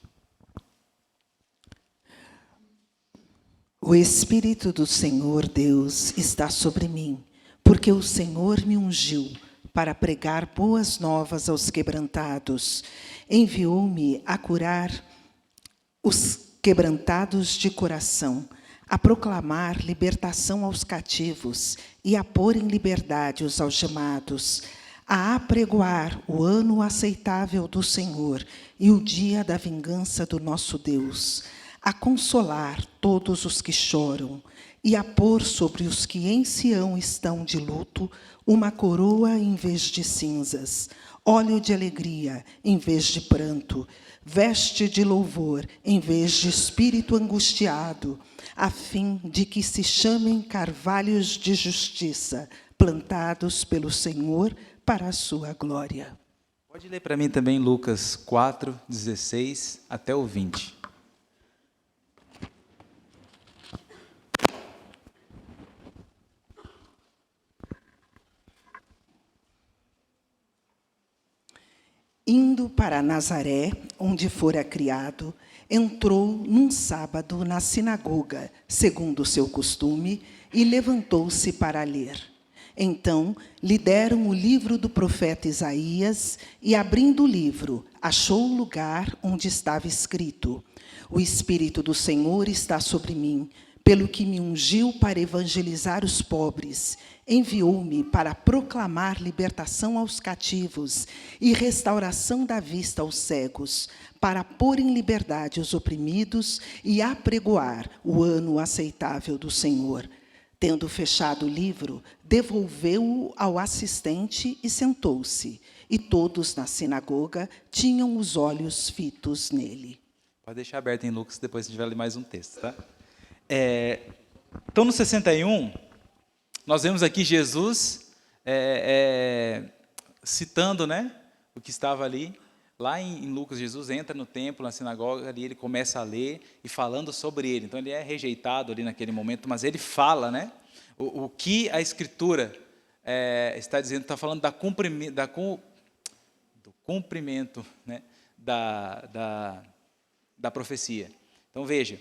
O Espírito do Senhor Deus está sobre mim, porque o Senhor me ungiu para pregar boas novas aos quebrantados. Enviou-me a curar os quebrantados de coração, a proclamar libertação aos cativos e a pôr em liberdade os algemados, a apregoar o ano aceitável do Senhor e o dia da vingança do nosso Deus, a consolar todos os que choram e a pôr sobre os que em Sião estão de luto uma coroa em vez de cinzas, óleo de alegria em vez de pranto, veste de louvor em vez de espírito angustiado, a fim de que se chamem carvalhos de justiça, plantados pelo Senhor para a sua glória. Pode ler para mim também Lucas 4, 16 até o 20. Indo para Nazaré, onde fora criado, entrou num sábado na sinagoga, segundo o seu costume, e levantou-se para ler. Então lhe deram o livro do profeta Isaías, e abrindo o livro, achou o lugar onde estava escrito: O Espírito do Senhor está sobre mim, pelo que me ungiu para evangelizar os pobres, enviou-me para proclamar libertação aos cativos e restauração da vista aos cegos, para pôr em liberdade os oprimidos e apregoar o ano aceitável do Senhor. Tendo fechado o livro, devolveu-o ao assistente e sentou-se, e todos na sinagoga tinham os olhos fitos nele. Pode deixar aberto em Lucas, depois a gente vai ler mais um texto, tá? Então, no 61, nós vemos aqui Jesus citando, o que estava ali, Lá em Lucas, Jesus entra no templo, na sinagoga, ali ele começa a ler e falando sobre ele. Então ele é rejeitado ali naquele momento, mas ele fala, né? O que a Escritura está dizendo, está falando do cumprimento, né? da profecia. Então veja,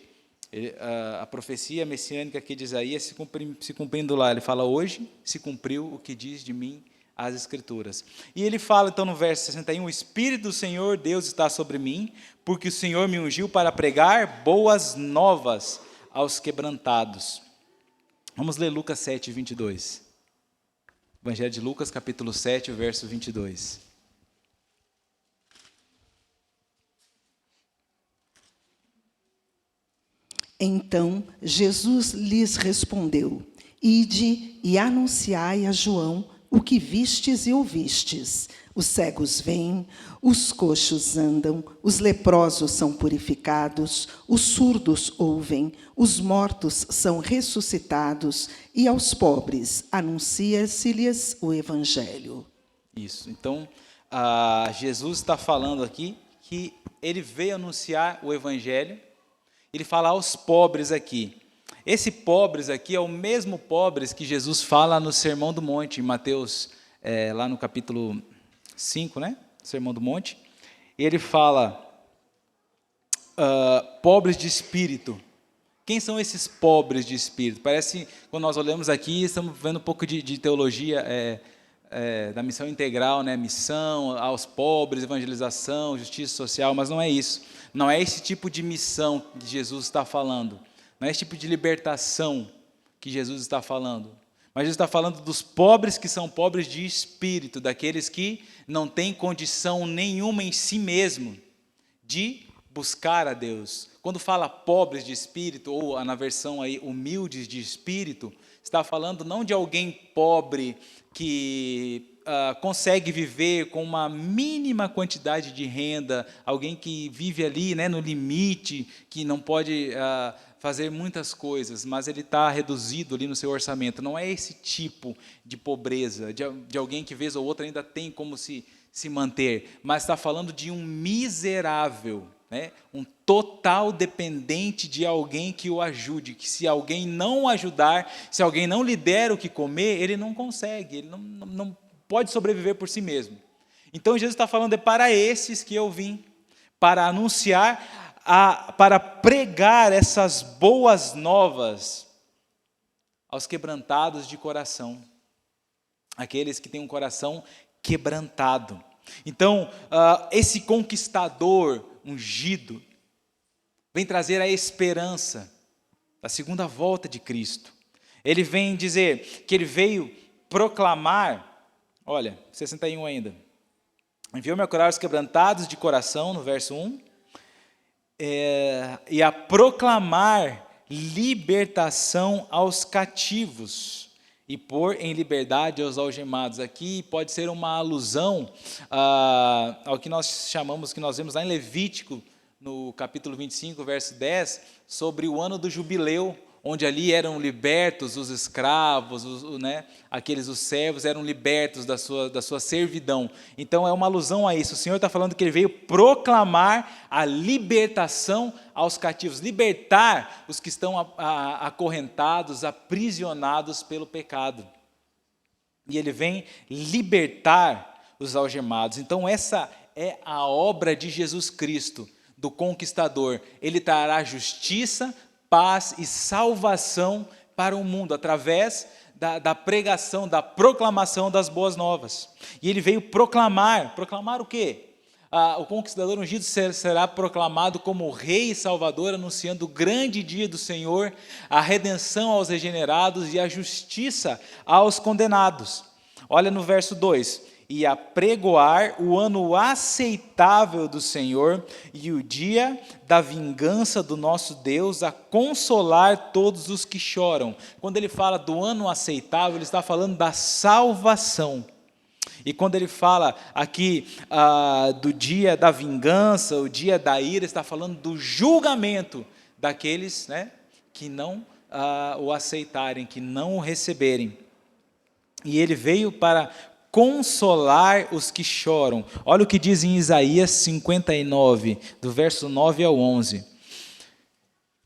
a profecia messiânica aqui de Isaías se cumprindo lá, ele fala: hoje se cumpriu o que diz de mim as Escrituras. E ele fala então no verso 61, o Espírito do Senhor Deus está sobre mim, porque o Senhor me ungiu para pregar boas novas aos quebrantados. Vamos ler Lucas 7, 22. Evangelho de Lucas, capítulo 7, verso 22. Então Jesus lhes respondeu: ide e anunciai a João o que vistes e ouvistes. Os cegos veem, os coxos andam, os leprosos são purificados, os surdos ouvem, os mortos são ressuscitados, e aos pobres anuncia-se-lhes o Evangelho. Isso, então Jesus está falando aqui que ele veio anunciar o Evangelho. Ele fala aos pobres aqui. Esse pobres aqui é o mesmo pobres que Jesus fala no Sermão do Monte, em Mateus, lá no capítulo 5, né? Sermão do Monte. Ele fala, pobres de espírito. Quem são esses pobres de espírito? Parece, quando nós olhamos aqui, estamos vendo um pouco de teologia da missão integral, né? Missão aos pobres, evangelização, justiça social, mas não é isso. Não é esse tipo de missão que Jesus está falando. Não é esse tipo de libertação que Jesus está falando. Mas Jesus está falando dos pobres que são pobres de espírito, daqueles que não têm condição nenhuma em si mesmo de buscar a Deus. Quando fala pobres de espírito, ou na versão aí, humildes de espírito, está falando não de alguém pobre que consegue viver com uma mínima quantidade de renda, alguém que vive ali, né, no limite, que não pode fazer muitas coisas, mas ele está reduzido ali no seu orçamento. Não é esse tipo de pobreza, de alguém que vez ou outra ainda tem como se manter, mas está falando de um miserável, né, um total dependente de alguém que o ajude, que se alguém não o ajudar, se alguém não lhe der o que comer, ele não consegue, ele não pode sobreviver por si mesmo. Então Jesus está falando, é para esses que eu vim, para anunciar, para pregar essas boas novas aos quebrantados de coração, aqueles que têm um coração quebrantado. Então, esse conquistador ungido vem trazer a esperança da segunda volta de Cristo. Ele vem dizer que ele veio proclamar, olha, 61 ainda, enviou-me a curar os quebrantados de coração, no verso 1, e a proclamar libertação aos cativos e pôr em liberdade aos algemados. Aqui pode ser uma alusão ao que nós chamamos, que nós vemos lá em Levítico, no capítulo 25, verso 10, sobre o ano do jubileu, onde ali eram libertos os escravos, os servos eram libertos da sua servidão. Então é uma alusão a isso. O Senhor está falando que ele veio proclamar a libertação aos cativos, libertar os que estão acorrentados, aprisionados pelo pecado. E ele vem libertar os algemados. Então essa é a obra de Jesus Cristo, do conquistador. Ele trará justiça, paz e salvação para o mundo, através da pregação, da proclamação das boas novas. E ele veio proclamar o quê? O conquistador ungido será proclamado como Rei e Salvador, anunciando o grande dia do Senhor, a redenção aos regenerados e a justiça aos condenados. Olha no verso 2. E a pregoar o ano aceitável do Senhor e o dia da vingança do nosso Deus, a consolar todos os que choram. Quando ele fala do ano aceitável, ele está falando da salvação. E quando ele fala aqui do dia da vingança, o dia da ira, está falando do julgamento daqueles, né, que não o aceitarem, que não o receberem. E ele veio para consolar os que choram. Olha o que diz em Isaías 59, do verso 9 ao 11.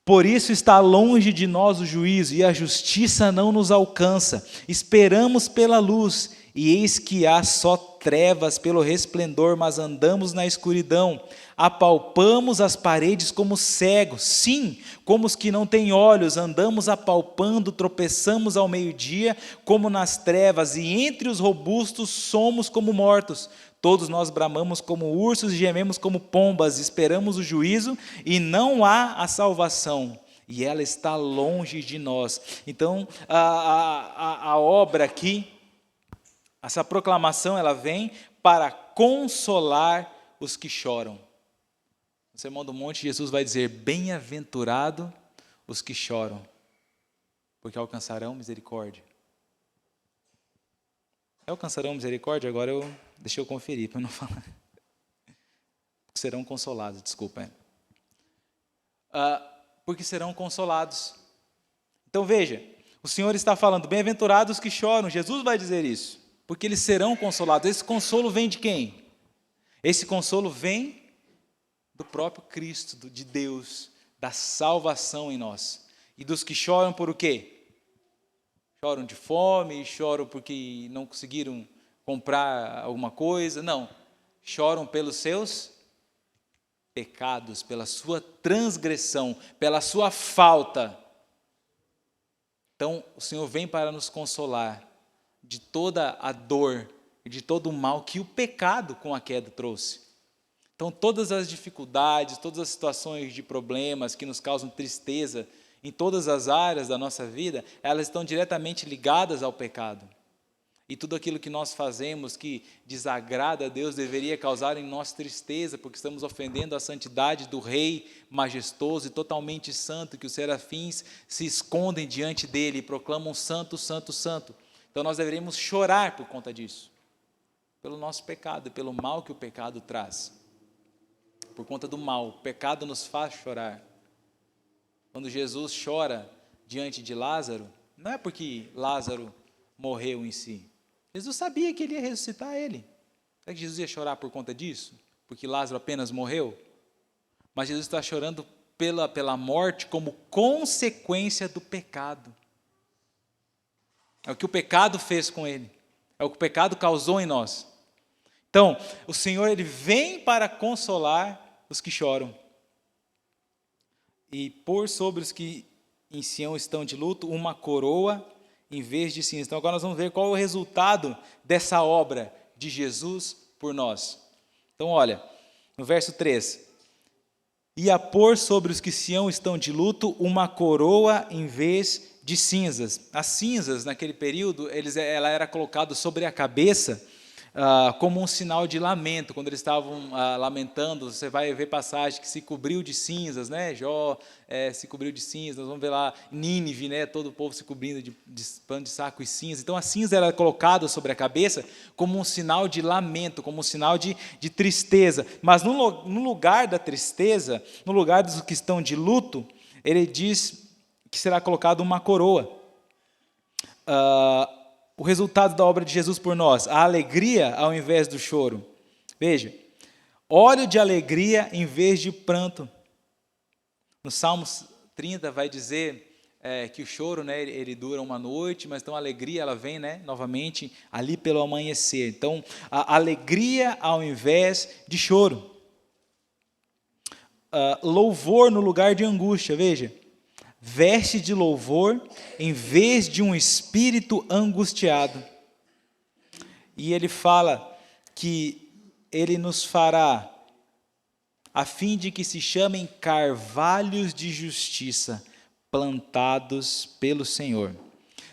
Por isso está longe de nós o juízo, e a justiça não nos alcança. Esperamos pela luz, e eis que há só trevas pelo resplendor, mas andamos na escuridão. Apalpamos as paredes como cegos, sim, como os que não têm olhos, andamos apalpando, tropeçamos ao meio-dia, como nas trevas, e entre os robustos somos como mortos. Todos nós bramamos como ursos e gememos como pombas, esperamos o juízo e não há a salvação, e ela está longe de nós. Então, a obra aqui, essa proclamação, ela vem para consolar os que choram. No Sermão do Monte, Jesus vai dizer: bem-aventurado os que choram, porque alcançarão misericórdia. Alcançarão misericórdia? Agora deixa eu conferir para não falar. Serão consolados, desculpa. Porque serão consolados. Então veja, o Senhor está falando: bem-aventurados os que choram. Jesus vai dizer isso, porque eles serão consolados. Esse consolo vem de quem? Esse consolo vem do próprio Cristo, de Deus, da salvação em nós. E dos que choram por o quê? Choram de fome, choram porque não conseguiram comprar alguma coisa. Não, choram pelos seus pecados, pela sua transgressão, pela sua falta. Então, o Senhor vem para nos consolar de toda a dor e de todo o mal que o pecado com a queda trouxe. Então, todas as dificuldades, todas as situações de problemas que nos causam tristeza em todas as áreas da nossa vida, elas estão diretamente ligadas ao pecado. E tudo aquilo que nós fazemos que desagrada a Deus deveria causar em nós tristeza, porque estamos ofendendo a santidade do Rei majestoso e totalmente santo, que os serafins se escondem diante dele e proclamam santo, santo, santo. Então nós deveríamos chorar por conta disso, pelo nosso pecado, pelo mal que o pecado traz. Por conta do mal, o pecado nos faz chorar. Quando Jesus chora diante de Lázaro, não é porque Lázaro morreu em si. Jesus sabia que ele ia ressuscitar ele. Será que Jesus ia chorar por conta disso? Porque Lázaro apenas morreu? Mas Jesus está chorando pela morte como consequência do pecado. É o que o pecado fez com ele. É o que o pecado causou em nós. Então, o Senhor, ele vem para consolar os que choram e pôr sobre os que em Sião estão de luto uma coroa em vez de cinza. Então agora nós vamos ver qual é o resultado dessa obra de Jesus por nós. Então olha, no verso 3, e a pôr sobre os que Sião estão de luto uma coroa em vez de cinzas. As cinzas naquele período, ela era colocada sobre a cabeça como um sinal de lamento. Quando eles estavam lamentando, você vai ver passagem que se cobriu de cinzas, né? Jó se cobriu de cinzas. Nós vamos ver lá Nínive, né? Todo o povo se cobrindo de pano de saco e cinza. Então a cinza era colocada sobre a cabeça como um sinal de lamento, como um sinal de tristeza. Mas no lugar da tristeza, no lugar dos que estão de luto, ele diz que será colocada uma coroa. O resultado da obra de Jesus por nós, a alegria ao invés do choro. Veja, óleo de alegria em vez de pranto. No Salmos 30 vai dizer que o choro, né, ele dura uma noite, mas então a alegria ela vem, né, novamente ali pelo amanhecer. Então, a alegria ao invés de choro. Louvor no lugar de angústia, veja. Veste de louvor em vez de um espírito angustiado. E ele fala que ele nos fará a fim de que se chamem carvalhos de justiça, plantados pelo Senhor.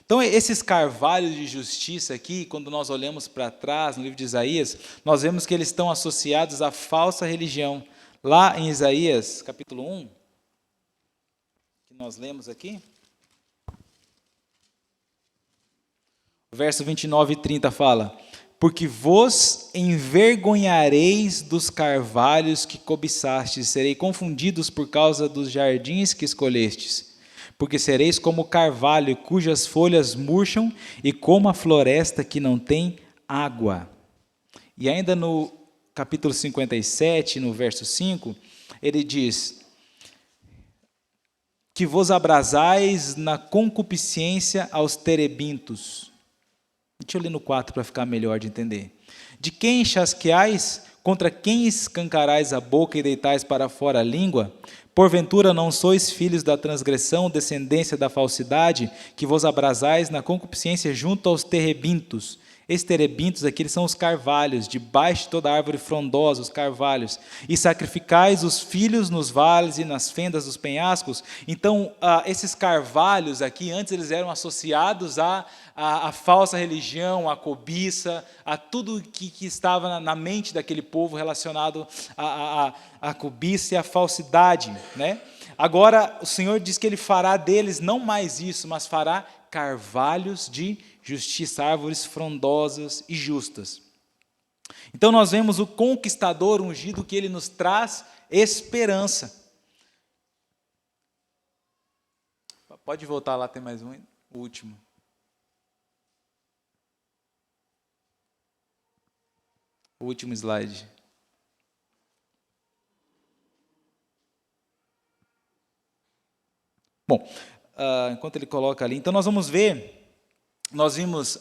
Então, esses carvalhos de justiça aqui, quando nós olhamos para trás, no livro de Isaías, nós vemos que eles estão associados à falsa religião. Lá em Isaías, capítulo 1, nós lemos aqui, o verso 29 e 30 fala: porque vos envergonhareis dos carvalhos que cobiçastes, serei confundidos por causa dos jardins que escolhestes, porque sereis como o carvalho cujas folhas murcham e como a floresta que não tem água. E ainda no capítulo 57, no verso 5, ele diz que vos abrasais na concupiscência aos terebintos. Deixa eu ler no 4 para ficar melhor de entender. De quem chasqueais, contra quem escancarais a boca e deitais para fora a língua? Porventura não sois filhos da transgressão, descendência da falsidade, que vos abrasais na concupiscência junto aos terebintos? Esses terebintos aqui, eles são os carvalhos, debaixo de toda árvore frondosa, os carvalhos. E sacrificais os filhos nos vales e nas fendas dos penhascos. Então, esses carvalhos aqui, antes eles eram associados à falsa religião, à cobiça, a tudo que estava na mente daquele povo relacionado à cobiça e à falsidade, né? Agora, o Senhor diz que Ele fará deles não mais isso, mas fará carvalhos de justiça, árvores frondosas e justas. Então nós vemos o conquistador ungido que ele nos traz esperança. Pode voltar lá, tem mais um, o último. O último slide. Bom, enquanto ele coloca ali, então nós vamos ver. Nós vimos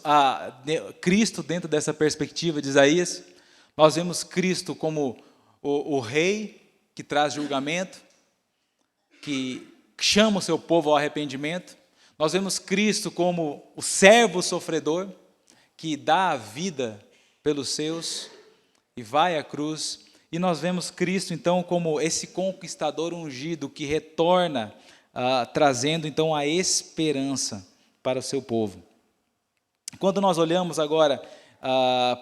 Cristo dentro dessa perspectiva de Isaías. Nós vemos Cristo como o rei que traz julgamento, que chama o seu povo ao arrependimento. Nós vemos Cristo como o servo sofredor, que dá a vida pelos seus e vai à cruz. E nós vemos Cristo, então, como esse conquistador ungido que retorna, trazendo, então, a esperança para o seu povo. Quando nós olhamos agora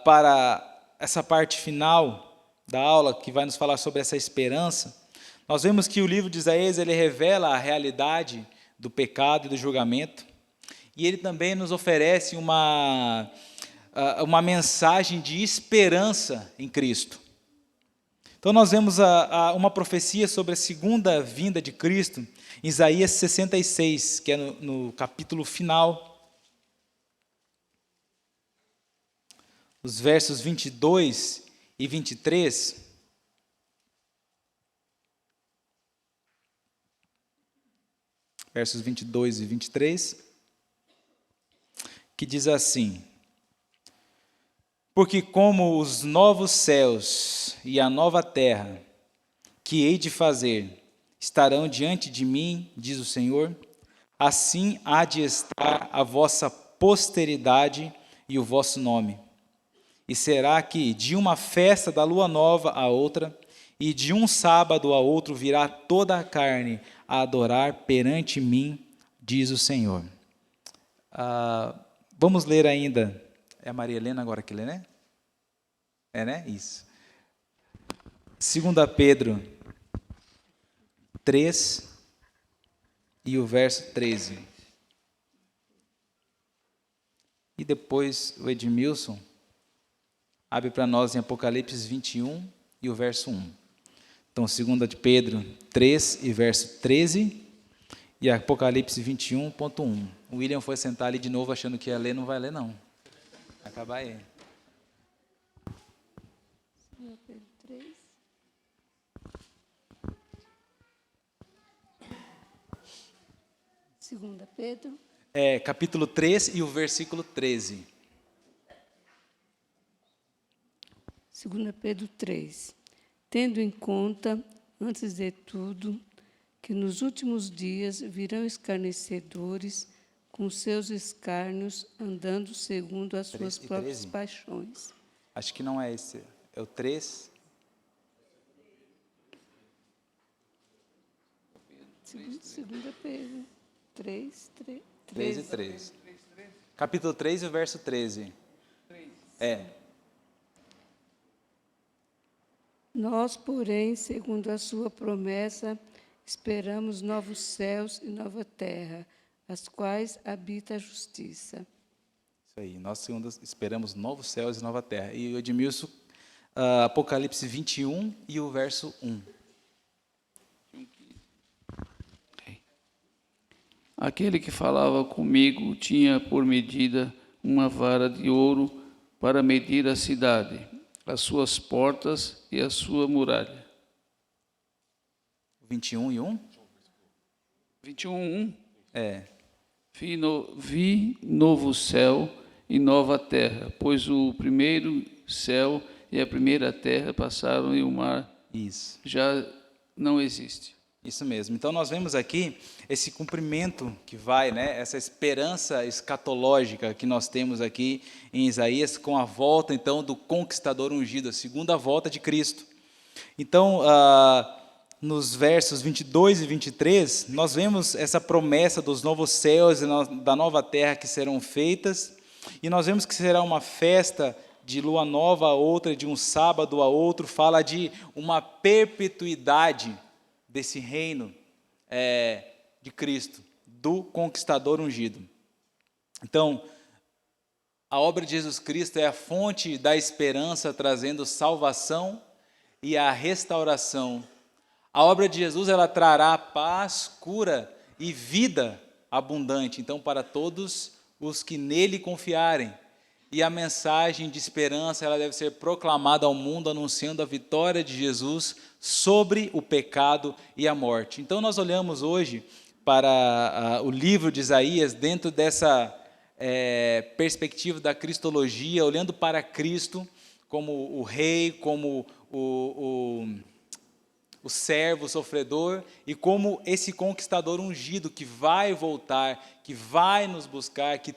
para essa parte final da aula, que vai nos falar sobre essa esperança, nós vemos que o livro de Isaías ele revela a realidade do pecado e do julgamento, e ele também nos oferece uma mensagem de esperança em Cristo. Então nós vemos uma profecia sobre a segunda vinda de Cristo, em Isaías 66, que é no capítulo final, os versos 22 e 23, versos 22 e 23, que diz assim: porque como os novos céus e a nova terra, que hei de fazer, estarão diante de mim, diz o Senhor, assim há de estar a vossa posteridade e o vosso nome. E será que de uma festa da lua nova a outra, e de um sábado a outro, virá toda a carne a adorar perante mim, diz o Senhor. Vamos ler ainda. É a Maria Helena agora que lê, né? É, né? Isso. 2 Pedro 3 e o verso 13. E depois o Edmilson abre para nós em Apocalipse 21 e o verso 1. Então, 2 Pedro 3 e verso 13 e Apocalipse 21.1. O William foi sentar ali de novo achando que ia ler, não vai ler não. Vai acabar aí. 2 Pedro 3. Segunda Pedro. Capítulo 3 e o versículo 13. 2 Pedro 3. Tendo em conta, antes de tudo, que nos últimos dias virão escarnecedores com seus escárnios, andando segundo as suas próprias paixões. Acho que não é esse, é o 3. 2 Pedro 3, 3 e 3. Capítulo 3 e o verso 13. Nós, porém, segundo a sua promessa, esperamos novos céus e nova terra, as quais habita a justiça. Isso aí, nós esperamos novos céus e nova terra. E o Edmilson, Apocalipse 21 e o verso 1. Aquele que falava comigo tinha por medida uma vara de ouro para medir a cidade, as suas portas e a sua muralha. 21 e 1? 21:1. É. Vi novo céu e nova terra, pois o primeiro céu e a primeira terra passaram e o mar Isso. já não existe. Isso mesmo. Então nós vemos aqui esse cumprimento que vai, né? Essa esperança escatológica que nós temos aqui em Isaías com a volta então do conquistador ungido, a segunda volta de Cristo. Então, nos versos 22 e 23, nós vemos essa promessa dos novos céus e da nova terra que serão feitas, e nós vemos que será uma festa de lua nova a outra, de um sábado a outro, fala de uma perpetuidade desse reino de Cristo, do conquistador ungido. Então, a obra de Jesus Cristo é a fonte da esperança, trazendo salvação e a restauração. A obra de Jesus, ela trará paz, cura e vida abundante, então, para todos os que nele confiarem. E a mensagem de esperança, ela deve ser proclamada ao mundo, anunciando a vitória de Jesus sobre o pecado e a morte. Então, nós olhamos hoje para o livro de Isaías, dentro dessa perspectiva da cristologia, olhando para Cristo como o rei, como o servo, o sofredor, e como esse conquistador ungido que vai voltar, que vai nos buscar, que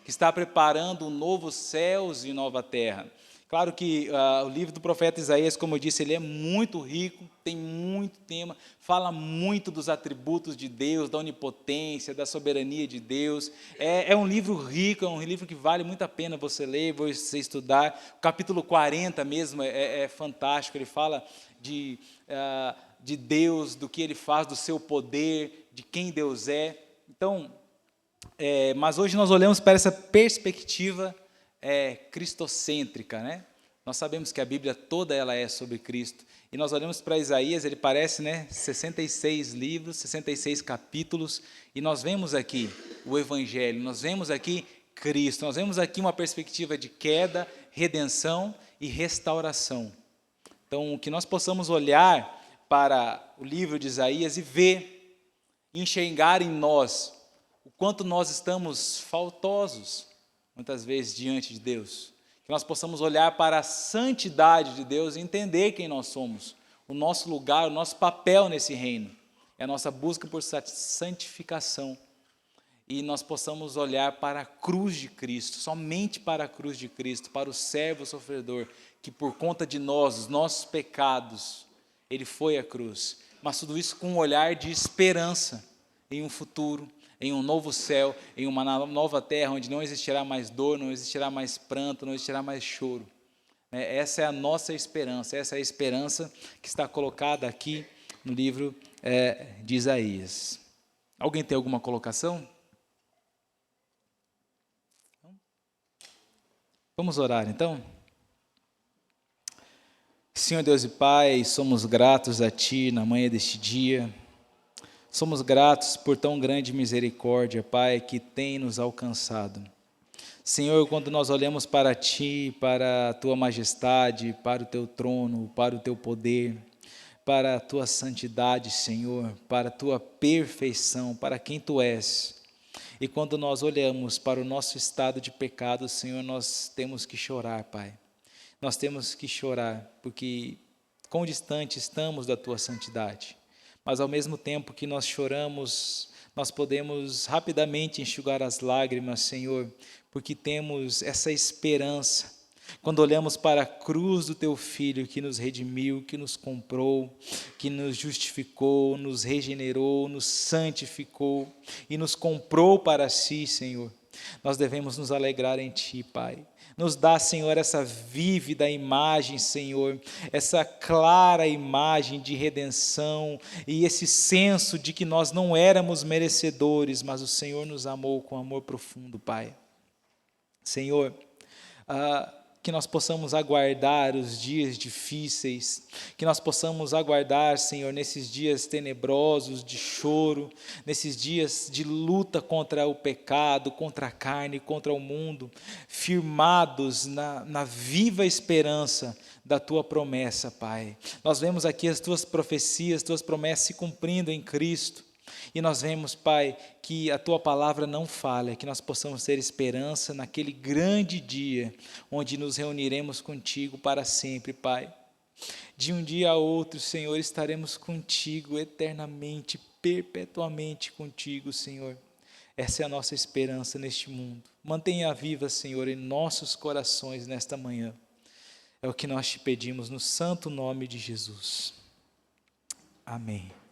está preparando um novo céus e nova terra. Claro que o livro do profeta Isaías, como eu disse, ele é muito rico, tem muito tema, fala muito dos atributos de Deus, da onipotência, da soberania de Deus. É um livro rico, é um livro que vale muito a pena você ler, você estudar. O capítulo 40 mesmo é fantástico, ele fala de Deus, do que Ele faz, do seu poder, de quem Deus é. Então, mas hoje nós olhamos para essa perspectiva cristocêntrica, né? Nós sabemos que a Bíblia toda ela é sobre Cristo, e nós olhamos para Isaías, ele parece, né, 66 livros, 66 capítulos, e nós vemos aqui o Evangelho, nós vemos aqui Cristo, nós vemos aqui uma perspectiva de queda, redenção e restauração. Então, que nós possamos olhar para o livro de Isaías e ver, enxergar em nós o quanto nós estamos faltosos, muitas vezes, diante de Deus. Que nós possamos olhar para a santidade de Deus e entender quem nós somos, o nosso lugar, o nosso papel nesse reino. É a nossa busca por santificação. E nós possamos olhar para a cruz de Cristo, somente para a cruz de Cristo, para o servo sofredor, que por conta de nós, os nossos pecados, ele foi à cruz. Mas tudo isso com um olhar de esperança em um futuro, em um novo céu, em uma nova terra, onde não existirá mais dor, não existirá mais pranto, não existirá mais choro. Essa é a nossa esperança, essa é a esperança que está colocada aqui no livro de Isaías. Alguém tem alguma colocação? Vamos orar, então? Senhor Deus e Pai, somos gratos a Ti na manhã deste dia. Somos gratos por tão grande misericórdia, Pai, que tem nos alcançado. Senhor, quando nós olhamos para Ti, para a Tua majestade, para o Teu trono, para o Teu poder, para a Tua santidade, Senhor, para a Tua perfeição, para quem Tu és. E quando nós olhamos para o nosso estado de pecado, Senhor, nós temos que chorar, Pai. Nós temos que chorar, porque quão distante estamos da Tua santidade. Mas ao mesmo tempo que nós choramos, nós podemos rapidamente enxugar as lágrimas, Senhor, porque temos essa esperança. Quando olhamos para a cruz do Teu Filho, que nos redimiu, que nos comprou, que nos justificou, nos regenerou, nos santificou e nos comprou para Si, Senhor, nós devemos nos alegrar em Ti, Pai. Nos dá, Senhor, essa vívida imagem, Senhor, essa clara imagem de redenção e esse senso de que nós não éramos merecedores, mas o Senhor nos amou com amor profundo, Pai. Senhor, que nós possamos aguardar os dias difíceis, que nós possamos aguardar, Senhor, nesses dias tenebrosos de choro, nesses dias de luta contra o pecado, contra a carne, contra o mundo, firmados na viva esperança da Tua promessa, Pai. Nós vemos aqui as Tuas profecias, Tuas promessas se cumprindo em Cristo. E nós vemos, Pai, que a Tua palavra não falha, que nós possamos ter esperança naquele grande dia, onde nos reuniremos contigo para sempre, Pai. De um dia a outro, Senhor, estaremos contigo eternamente, perpetuamente contigo, Senhor. Essa é a nossa esperança neste mundo. Mantenha viva, Senhor, em nossos corações nesta manhã. É o que nós te pedimos no santo nome de Jesus. Amém.